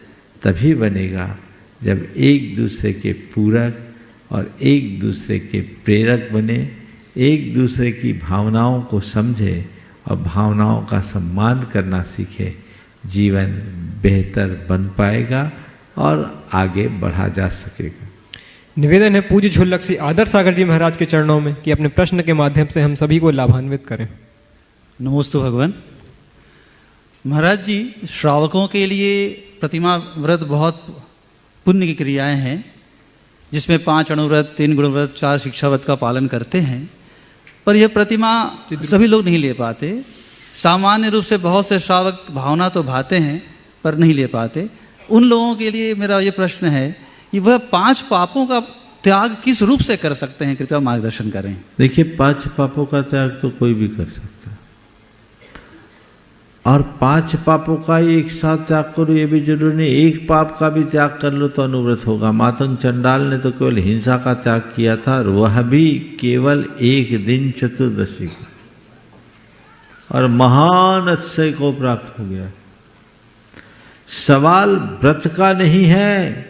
तभी बनेगा जब एक दूसरे के पूरक और एक दूसरे के प्रेरक बने, एक दूसरे की भावनाओं को समझे और भावनाओं का सम्मान करना सीखे। जीवन बेहतर बन पाएगा और आगे बढ़ा जा सकेगा। निवेदन है पूज्य झुल्लक श्री आदर्श सागर जी महाराज के चरणों में कि अपने प्रश्न के माध्यम से हम सभी को लाभान्वित करें। नमोस्तु भगवान। महाराज जी, श्रावकों के लिए प्रतिमा व्रत बहुत पुण्य की क्रियाएं हैं, जिसमें 5 अणुव्रत, 3 गुणव्रत, 4 शिक्षाव्रत का पालन करते हैं, पर यह प्रतिमा सभी लोग नहीं ले पाते। सामान्य रूप से बहुत से श्रावक भावना तो भाते हैं पर नहीं ले पाते। उन लोगों के लिए मेरा ये प्रश्न है कि वह 5 पापों का त्याग किस रूप से कर सकते हैं, कृपया मार्गदर्शन करें। देखिए, 5 पापों का त्याग तो कोई भी कर सकता है, और 5 पापों का एक साथ त्याग करो ये भी जरूरी नहीं। एक पाप का भी त्याग कर लो तो अनुव्रत होगा। मातंग चंडाल ने तो केवल हिंसा का त्याग किया था, और वह भी केवल एक दिन चतुर्दशी का, और महान अतिशय को प्राप्त हो गया। सवाल व्रत का नहीं है,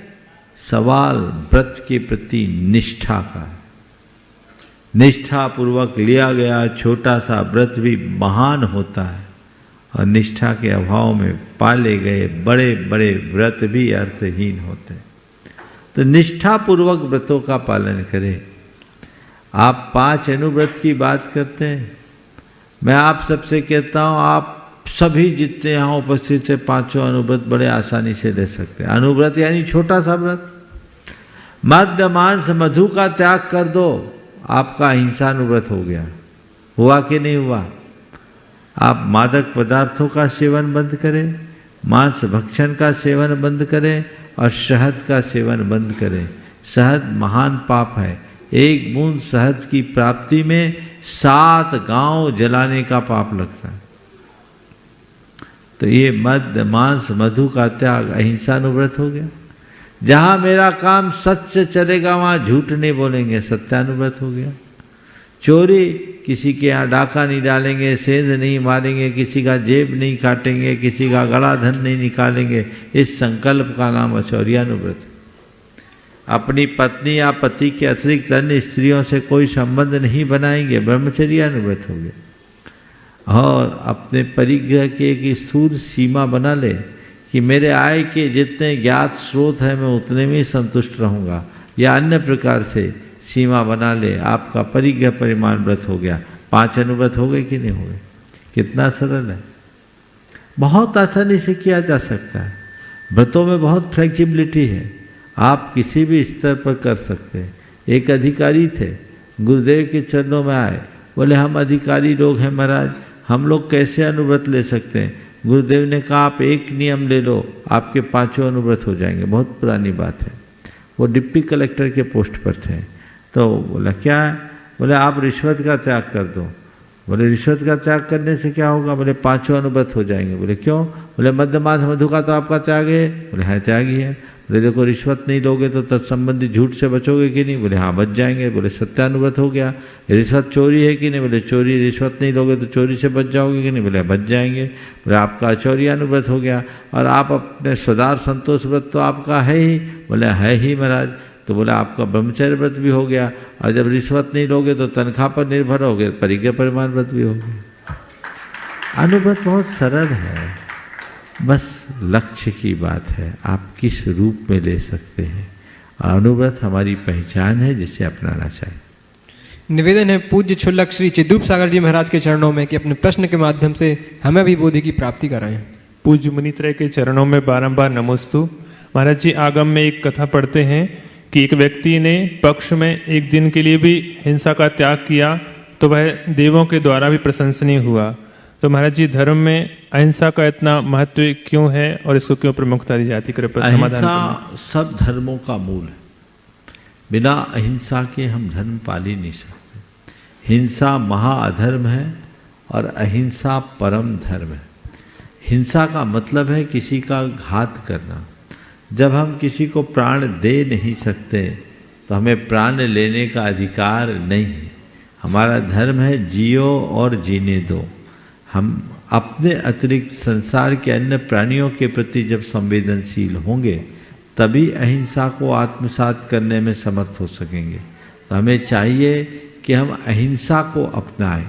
सवाल व्रत के प्रति निष्ठा का है। निष्ठा पूर्वक लिया गया छोटा सा व्रत भी महान होता है और निष्ठा के अभाव में पाले गए बड़े बड़े व्रत भी अर्थहीन होते हैं। तो निष्ठा पूर्वक व्रतों का पालन करें। आप 5 अनुव्रत की बात करते हैं, मैं आप सबसे कहता हूँ आप सभी जितने यहाँ उपस्थित है 5 अनुव्रत बड़े आसानी से ले सकते हैं। अनुव्रत यानी छोटा सा व्रत। मद्य मांस मधु का त्याग कर दो, आपका अहिंसानुव्रत हो गया। हुआ कि नहीं हुआ? आप मादक पदार्थों का सेवन बंद करें, मांस भक्षण का सेवन बंद करें और शहद का सेवन बंद करें। शहद महान पाप है। 1 बूंद शहद की प्राप्ति में 7 गांव जलाने का पाप लगता है। तो ये मद्य मांस मधु का त्याग अहिंसानुव्रत हो गया। जहां मेरा काम सच से चलेगा वहां झूठ नहीं बोलेंगे, सत्यानुव्रत हो गया। चोरी, किसी के यहाँ डाका नहीं डालेंगे, सेंध नहीं मारेंगे, किसी का जेब नहीं काटेंगे, किसी का गला धन नहीं निकालेंगे, इस संकल्प का नाम अचौर्यानुव्रत है। अपनी पत्नी या पति के अतिरिक्त अन्य स्त्रियों से कोई संबंध नहीं बनाएंगे, ब्रह्मचर्यानुव्रत हो गया। और अपने परिग्रह की एक स्थूल सीमा बना ले कि मेरे आय के जितने ज्ञात स्रोत हैं मैं उतने में संतुष्ट रहूँगा, या अन्य प्रकार से सीमा बना ले। आपका परिग्रह परिमाण व्रत हो गया। 5 अनुव्रत हो गए कि नहीं हो गए? कितना सरल है, बहुत आसानी से किया जा सकता है। व्रतों में बहुत फ्लेक्सिबिलिटी है, आप किसी भी स्तर पर कर सकते हैं। एक अधिकारी थे, गुरुदेव के चरणों में आए, बोले हम अधिकारी लोग हैं महाराज, हम लोग कैसे अनुव्रत ले सकते हैं? गुरुदेव ने कहा आप एक नियम ले लो, आपके 5 अनुव्रत हो जाएंगे। बहुत पुरानी बात है। वो डिप्टी कलेक्टर के पोस्ट पर थे, तो बोला क्या है? बोले आप रिश्वत का त्याग कर दो। बोले रिश्वत का त्याग करने से क्या होगा? बोले 5 अनुव्रत हो जाएंगे। बोले क्यों? बोले मद्य मांस मधु का तो आपका त्याग है। बोले हाँ त्याग ही है। बोले देखो रिश्वत नहीं लोगे तो तत्संबंधी झूठ से बचोगे कि नहीं? बोले हाँ बच जाएंगे। बोले सत्यानुव्रत हो गया। रिश्वत चोरी है कि नहीं? बोले चोरी, रिश्वत नहीं लोगे तो चोरी से बच जाओगे कि नहीं? बोले बच जाएंगे। बोले आपका अचौर्यानुव्रत हो गया। और आप अपने सदार संतोष व्रत तो आपका है ही। बोले है ही महाराज। तो बोला आपका ब्रह्मचर्य व्रत भी हो गया, और जब रिश्वत नहीं लोगे तो तनख्वाह पर निर्भर होगे, परिग्रह परिमाण व्रत भी हो गया। अनुव्रत बहुत सरल है, बस लक्ष्य की बात है, आप किस रूप में ले सकते हैं। अनुव्रत हमारी पहचान है जिसे अपनाना चाहिए। निवेदन है पूज्य क्षुल्लक श्री चिद्रूप सागर जी महाराज के चरणों में कि अपने प्रश्न के माध्यम से हमें भी बोधि की प्राप्ति कराएं। पूज्य मुनित्रय के चरणों में बारंबार नमोस्तु। महाराज जी, आगम में एक कथा पढ़ते हैं कि एक व्यक्ति ने पक्ष में एक दिन के लिए भी हिंसा का त्याग किया तो वह देवों के द्वारा भी प्रशंसनीय हुआ। तो महाराज जी, धर्म में अहिंसा का इतना महत्व क्यों है और इसको क्यों प्रमुखता दी जाती? कृपया समाधान। अहिंसा सब धर्मों का मूल है। बिना अहिंसा के हम धर्म पाल ही नहीं सकते। हिंसा महाअधर्म है और अहिंसा परम धर्म है। हिंसा का मतलब है किसी का घात करना। जब हम किसी को प्राण दे नहीं सकते तो हमें प्राण लेने का अधिकार नहीं है। हमारा धर्म है जियो और जीने दो। हम अपने अतिरिक्त संसार के अन्य प्राणियों के प्रति जब संवेदनशील होंगे तभी अहिंसा को आत्मसात करने में समर्थ हो सकेंगे। तो हमें चाहिए कि हम अहिंसा को अपनाएं,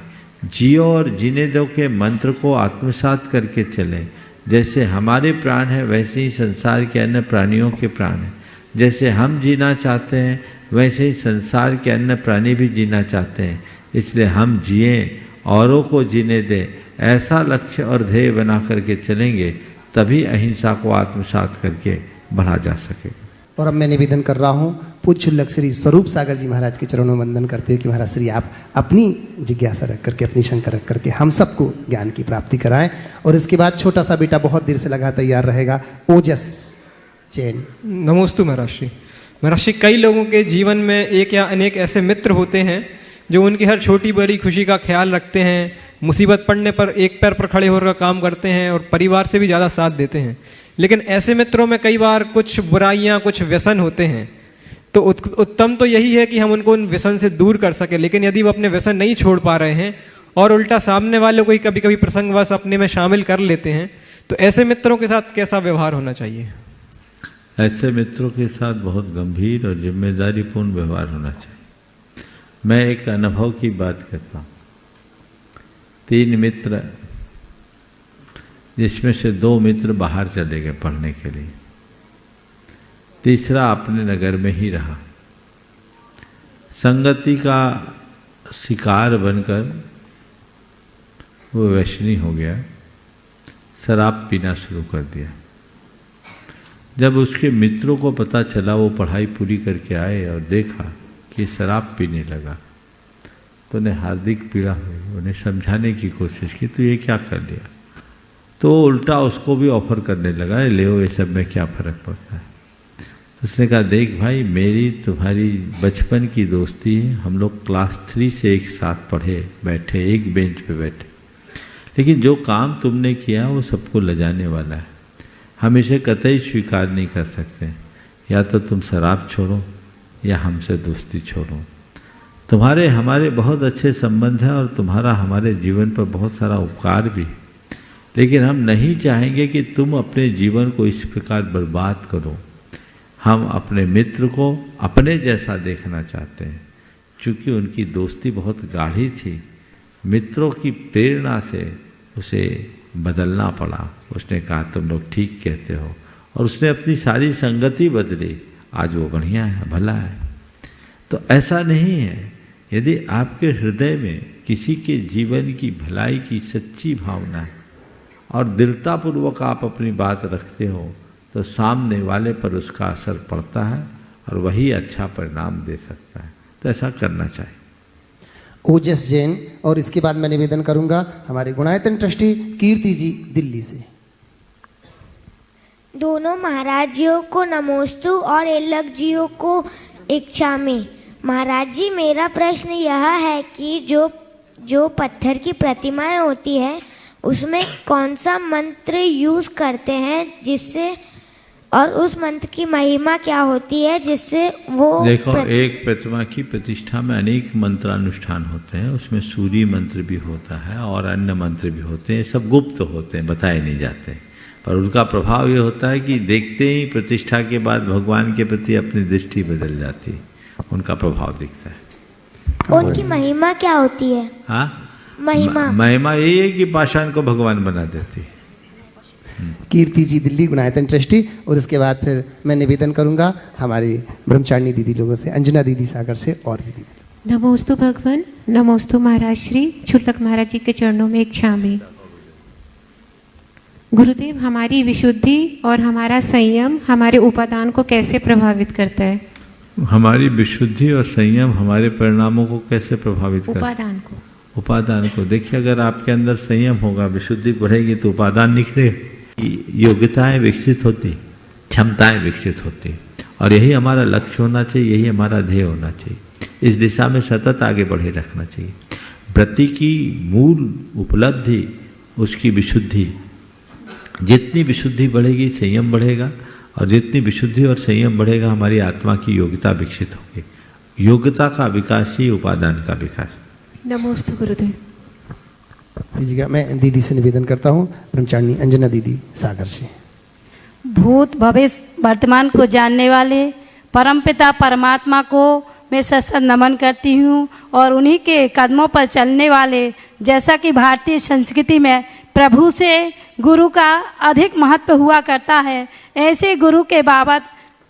जियो और जीने दो के मंत्र को आत्मसात करके चलें। जैसे हमारे प्राण हैं वैसे ही संसार के अन्य प्राणियों के प्राण हैं। जैसे हम जीना चाहते हैं वैसे ही संसार के अन्य प्राणी भी जीना चाहते हैं। इसलिए हम जिए, औरों को जीने दें, ऐसा लक्ष्य और ध्येय बना करके चलेंगे तभी अहिंसा को आत्मसात करके बढ़ा जा सकेगा। और अब मैं निवेदन कर रहा हूँ पूज्य क्षुल्लक श्री स्वरूप सागर जी महाराज के चरणों में वंदन करते हैं कि महाराज श्री आप अपनी जिज्ञासा रख करके, अपनी शंका रख करके हम सबको ज्ञान की प्राप्ति कराएं। और इसके बाद छोटा सा बेटा बहुत देर से लगा तैयार रहेगा, ओजस जैन। नमोस्तु महाराज श्री। महाराज श्री, कई लोगों के जीवन में एक या अनेक ऐसे मित्र होते हैं जो उनकी हर छोटी बड़ी खुशी का ख्याल रखते हैं, मुसीबत पड़ने पर एक पैर पर खड़े होकर काम करते हैं और परिवार से भी ज़्यादा साथ देते हैं। लेकिन ऐसे मित्रों में कई बार कुछ बुराइयां, कुछ व्यसन होते हैं। तो उत्तम तो यही है कि हम उनको उन व्यसन से दूर कर सकें। लेकिन यदि वो अपने व्यसन नहीं छोड़ पा रहे हैं और उल्टा सामने वाले को ही कभी कभी प्रसंगवश अपने में शामिल कर लेते हैं, तो ऐसे मित्रों के साथ कैसा व्यवहार होना चाहिए? ऐसे मित्रों के साथ बहुत गंभीर और जिम्मेदारीपूर्ण व्यवहार होना चाहिए। मैं एक अनुभव की बात करता हूँ। 3 मित्र, जिसमें से 2 मित्र बाहर चले गए पढ़ने के लिए, तीसरा अपने नगर में ही रहा। संगति का शिकार बनकर वो वैष्णवी हो गया, शराब पीना शुरू कर दिया। जब उसके मित्रों को पता चला, वो पढ़ाई पूरी करके आए और देखा कि शराब पीने लगा, तो उन्हें हार्दिक पीड़ा हुई। उन्हें समझाने की कोशिश की, तो ये क्या कर लिया? तो उल्टा उसको भी ऑफर करने लगा, ले ये सब में क्या फ़र्क पड़ता है। तो उसने कहा, देख भाई, मेरी तुम्हारी बचपन की दोस्ती है, हम लोग क्लास 3 से एक साथ पढ़े बैठे, एक बेंच पे बैठे, लेकिन जो काम तुमने किया वो सबको लजाने वाला है। हम इसे कतई स्वीकार नहीं कर सकते। या तो तुम शराब छोड़ो या हमसे दोस्ती छोड़ो। तुम्हारे हमारे बहुत अच्छे संबंध हैं और तुम्हारा हमारे जीवन पर बहुत सारा उपकार भी, लेकिन हम नहीं चाहेंगे कि तुम अपने जीवन को इस प्रकार बर्बाद करो। हम अपने मित्र को अपने जैसा देखना चाहते हैं। चूँकि उनकी दोस्ती बहुत गाढ़ी थी, मित्रों की प्रेरणा से उसे बदलना पड़ा। उसने कहा, तुम लोग ठीक कहते हो, और उसने अपनी सारी संगति बदली। आज वो बढ़िया है, भला है। तो ऐसा नहीं है। यदि आपके हृदय में किसी के जीवन की भलाई की सच्ची भावना है और दृढ़तापूर्वक आप अपनी बात रखते हो, तो सामने वाले पर उसका असर पड़ता है और वही अच्छा परिणाम दे सकता है। तो ऐसा करना चाहिए। ओजस जैन, और इसके बाद मैं निवेदन करूंगा हमारे गुणायतन ट्रस्टी कीर्ति जी दिल्ली से। दोनों महाराज जियों को नमोस्तु और एलक जियों को इच्छामि। महाराज जी, मेरा प्रश्न यह है कि जो पत्थर की प्रतिमाएं होती है, उसमें कौन सा मंत्र यूज करते हैं जिससे, और उस मंत्र की महिमा क्या होती है जिससे वो देखो, एक प्रतिमा की प्रतिष्ठा में अनेक मंत्रानुष्ठान होते हैं। उसमें सूर्य मंत्र भी होता है और अन्य मंत्र भी होते हैं। सब गुप्त होते हैं, बताए नहीं जाते, पर उनका प्रभाव ये होता है कि देखते ही प्रतिष्ठा के बाद भगवान के प्रति अपनी दृष्टि बदल जाती है, उनका प्रभाव दिखता है। उनकी महिमा क्या होती है? हाँ, महिमा यही है कि पाषाण को भगवान बना देती है। कीर्ति जी दिल्ली गुणायतन ट्रस्टी, और इसके बाद फिर मैं निवेदन करूंगा हमारी ब्रह्मचारिणी दीदी लोगों से, अंजना दीदी सागर से और भी दीदी। नमोस्तु भगवान, नमोस्तु महाराज श्री छुल्लक महाराज जी के चरणों में इच्छामि। गुरुदेव, हमारी विशुद्धि और हमारा संयम हमारे उपादान को कैसे प्रभावित करता है? हमारी विशुद्धि और संयम हमारे परिणामों को कैसे प्रभावित करता है? उपादान को देखिए, अगर आपके अंदर संयम होगा, विशुद्धि बढ़ेगी, तो उपादान निखरेगा, योग्यताएं विकसित होती, क्षमताएं विकसित होती, और यही हमारा लक्ष्य होना चाहिए, यही हमारा ध्येय होना चाहिए। इस दिशा में सतत आगे बढ़े रखना चाहिए। व्रति की मूल उपलब्धि उसकी विशुद्धि। जितनी विशुद्धि बढ़ेगी, संयम बढ़ेगा, और जितनी विशुद्धि और संयम बढ़ेगा, हमारी आत्मा की योग्यता विकसित होगी। योग्यता का विकास ही उपादान का विकास। नमोस्तु गुरुदेव। दीजिएगा, मैं दीदी से निवेदन करता हूँ, ब्रह्मचारिणी अंजना दीदी सागर से। भूत भविष्य वर्तमान को जानने वाले परमपिता परमात्मा को मैं सत्सत नमन करती हूँ, और उन्हीं के कदमों पर चलने वाले, जैसा कि भारतीय संस्कृति में प्रभु से गुरु का अधिक महत्व हुआ करता है, ऐसे गुरु के बाबत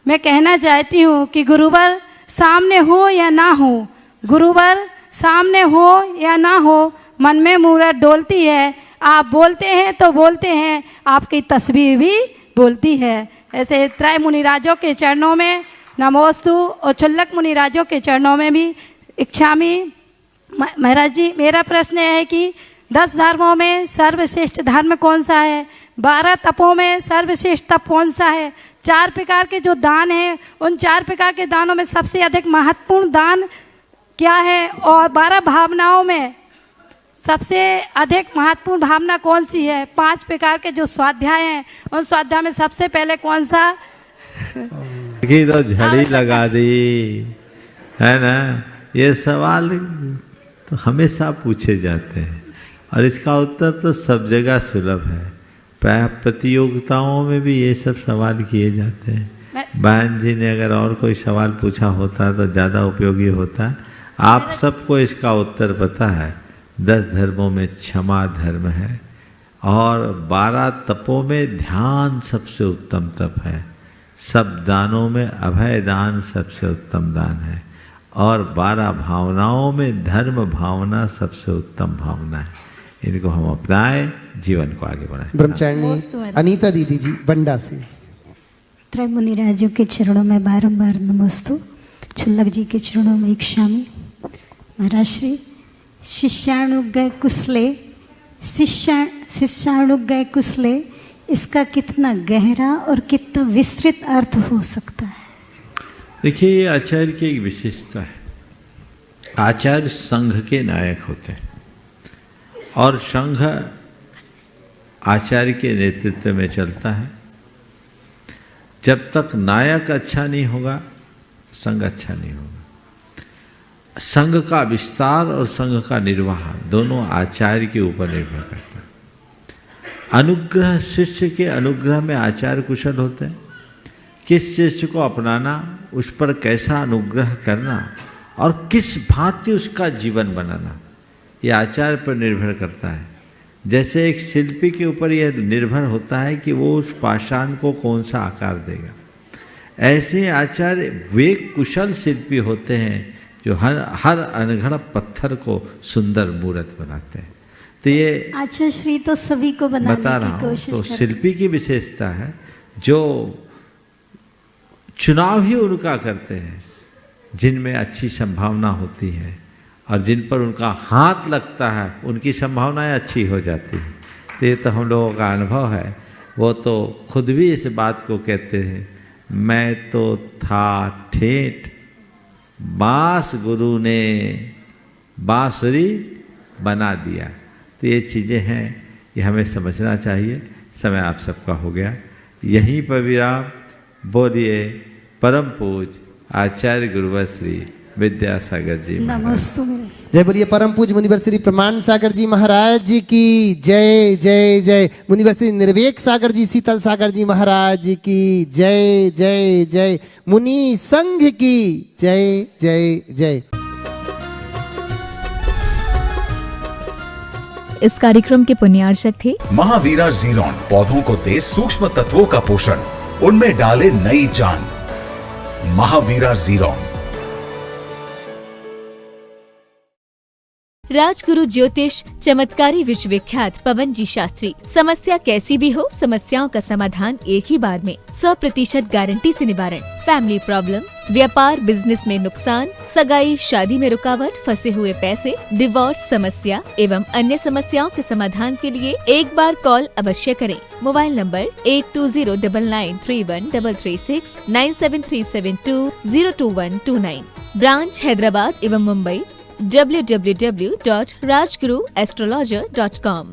मैं कहना चाहती हूँ कि गुरुवर सामने हो या ना हो, गुरुवर सामने हो या ना हो, मन में मूरत डोलती है। आप बोलते हैं तो बोलते हैं, आपकी तस्वीर भी बोलती है। ऐसे त्रय मुनिराजों के चरणों में नमोस्तु, और छुल्लक मुनिराजों के चरणों में भी इच्छामि। महाराज जी, मेरा प्रश्न है कि 10 धर्मों में सर्वश्रेष्ठ धर्म कौन सा है? 12 तपों में सर्वश्रेष्ठ तप कौन सा है? 4 प्रकार के जो दान हैं, उन 4 प्रकार के दानों में सबसे अधिक महत्वपूर्ण दान क्या है? और 12 भावनाओं में सबसे अधिक महत्वपूर्ण भावना कौन सी है? 5 प्रकार के जो स्वाध्याय हैं, उन स्वाध्याय में सबसे पहले कौन सा? तो झड़ी लगा दी है ना। ये सवाल तो हमेशा पूछे जाते हैं और इसका उत्तर तो सब जगह सुलभ है। प्राय प्रतियोगिताओं में भी ये सब सवाल किए जाते हैं। बहन जी ने अगर और कोई सवाल पूछा होता तो ज़्यादा उपयोगी होता। आप सबको इसका उत्तर पता है। 10 धर्मों में क्षमा धर्म है और 12 तपों में ध्यान सबसे उत्तम तप है। सब दानों में अभय दान सबसे उत्तम दान है और 12 भावनाओं में धर्म भावना सबसे उत्तम भावना है। इनको हम अपनाएं, जीवन को आगे बढ़ाएं। ब्रह्मचारिणी अनीता दीदी जी बंडा से। त्रय मुनिराजों के चरणों में बारंबार नमोस्तु। छुल्लक जी के चरणों में इक्षामि। महाराज श्री शिष्याणुगय कुशले, शिष्याणुगय कुशले, इसका कितना गहरा और कितना विस्तृत अर्थ हो सकता है? देखिए, ये आचार्य की एक विशेषता है। आचार्य संघ के नायक होते हैं और संघ आचार्य के नेतृत्व में चलता है। जब तक नायक अच्छा नहीं होगा, संघ अच्छा नहीं होगा। संघ का विस्तार और संघ का निर्वाह दोनों आचार्य के ऊपर निर्भर करता है। अनुग्रह, शिष्य के अनुग्रह में आचार्य कुशल होते हैं। किस शिष्य को अपनाना, उस पर कैसा अनुग्रह करना और किस भांति उसका जीवन बनाना, ये आचार्य पर निर्भर करता है। जैसे एक शिल्पी के ऊपर यह निर्भर होता है कि वो उस पाषाण को कौन सा आकार देगा, ऐसे आचार्य वे कुशल शिल्पी होते हैं जो हर अनगढ़ पत्थर को सुंदर मूर्त बनाते हैं। तो ये आचार्य श्री तो सभी को बनाने बता रहा की कोशिश हूँ। तो करते हैं। शिल्पी की विशेषता है जो चुनाव ही उनका करते हैं जिनमें अच्छी संभावना होती है और जिन पर उनका हाथ लगता है उनकी संभावनाएं अच्छी हो जाती हैं। तो ये तो हम लोगों का अनुभव है। वो तो खुद भी इस बात को कहते हैं, मैं तो था ठेठ, बांस गुरु ने बांसुरी बना दिया। तो ये चीज़ें हैं, ये हमें समझना चाहिए। समय आप सबका हो गया, यहीं पर विराम। बोलिए परम पूज आचार्य गुरुवर श्री विद्यासागर जी नमस्ते। जय बोलिए परम पूज मुनिवर श्री प्रमाण सागर जी महाराज जी की जय जय जय। मुनिवर श्री निर्वेक सागर जी, शीतल सागर जी महाराज जी की जय जय जय। मुनि संघ की जय जय जय। इस कार्यक्रम के पुण्यार्चक थे महावीरा जीरोन। पौधों को दे सूक्ष्म तत्वों का पोषण, उनमें डाले नई जान। महावीरा जीरोन। राजगुरु ज्योतिष चमत्कारी विश्वविख्यात पवन जी शास्त्री। समस्या कैसी भी हो, समस्याओं का समाधान एक ही बार में, 100% गारंटी से निवारण। फैमिली प्रॉब्लम, व्यापार बिजनेस में नुकसान, सगाई शादी में रुकावट, फंसे हुए पैसे, डिवोर्स समस्या एवं अन्य समस्याओं के समाधान के लिए एक बार कॉल अवश्य करें। Mobile number 8209931336 9737202129। ब्रांच हैदराबाद एवं मुंबई। www.rajguruastrologer.com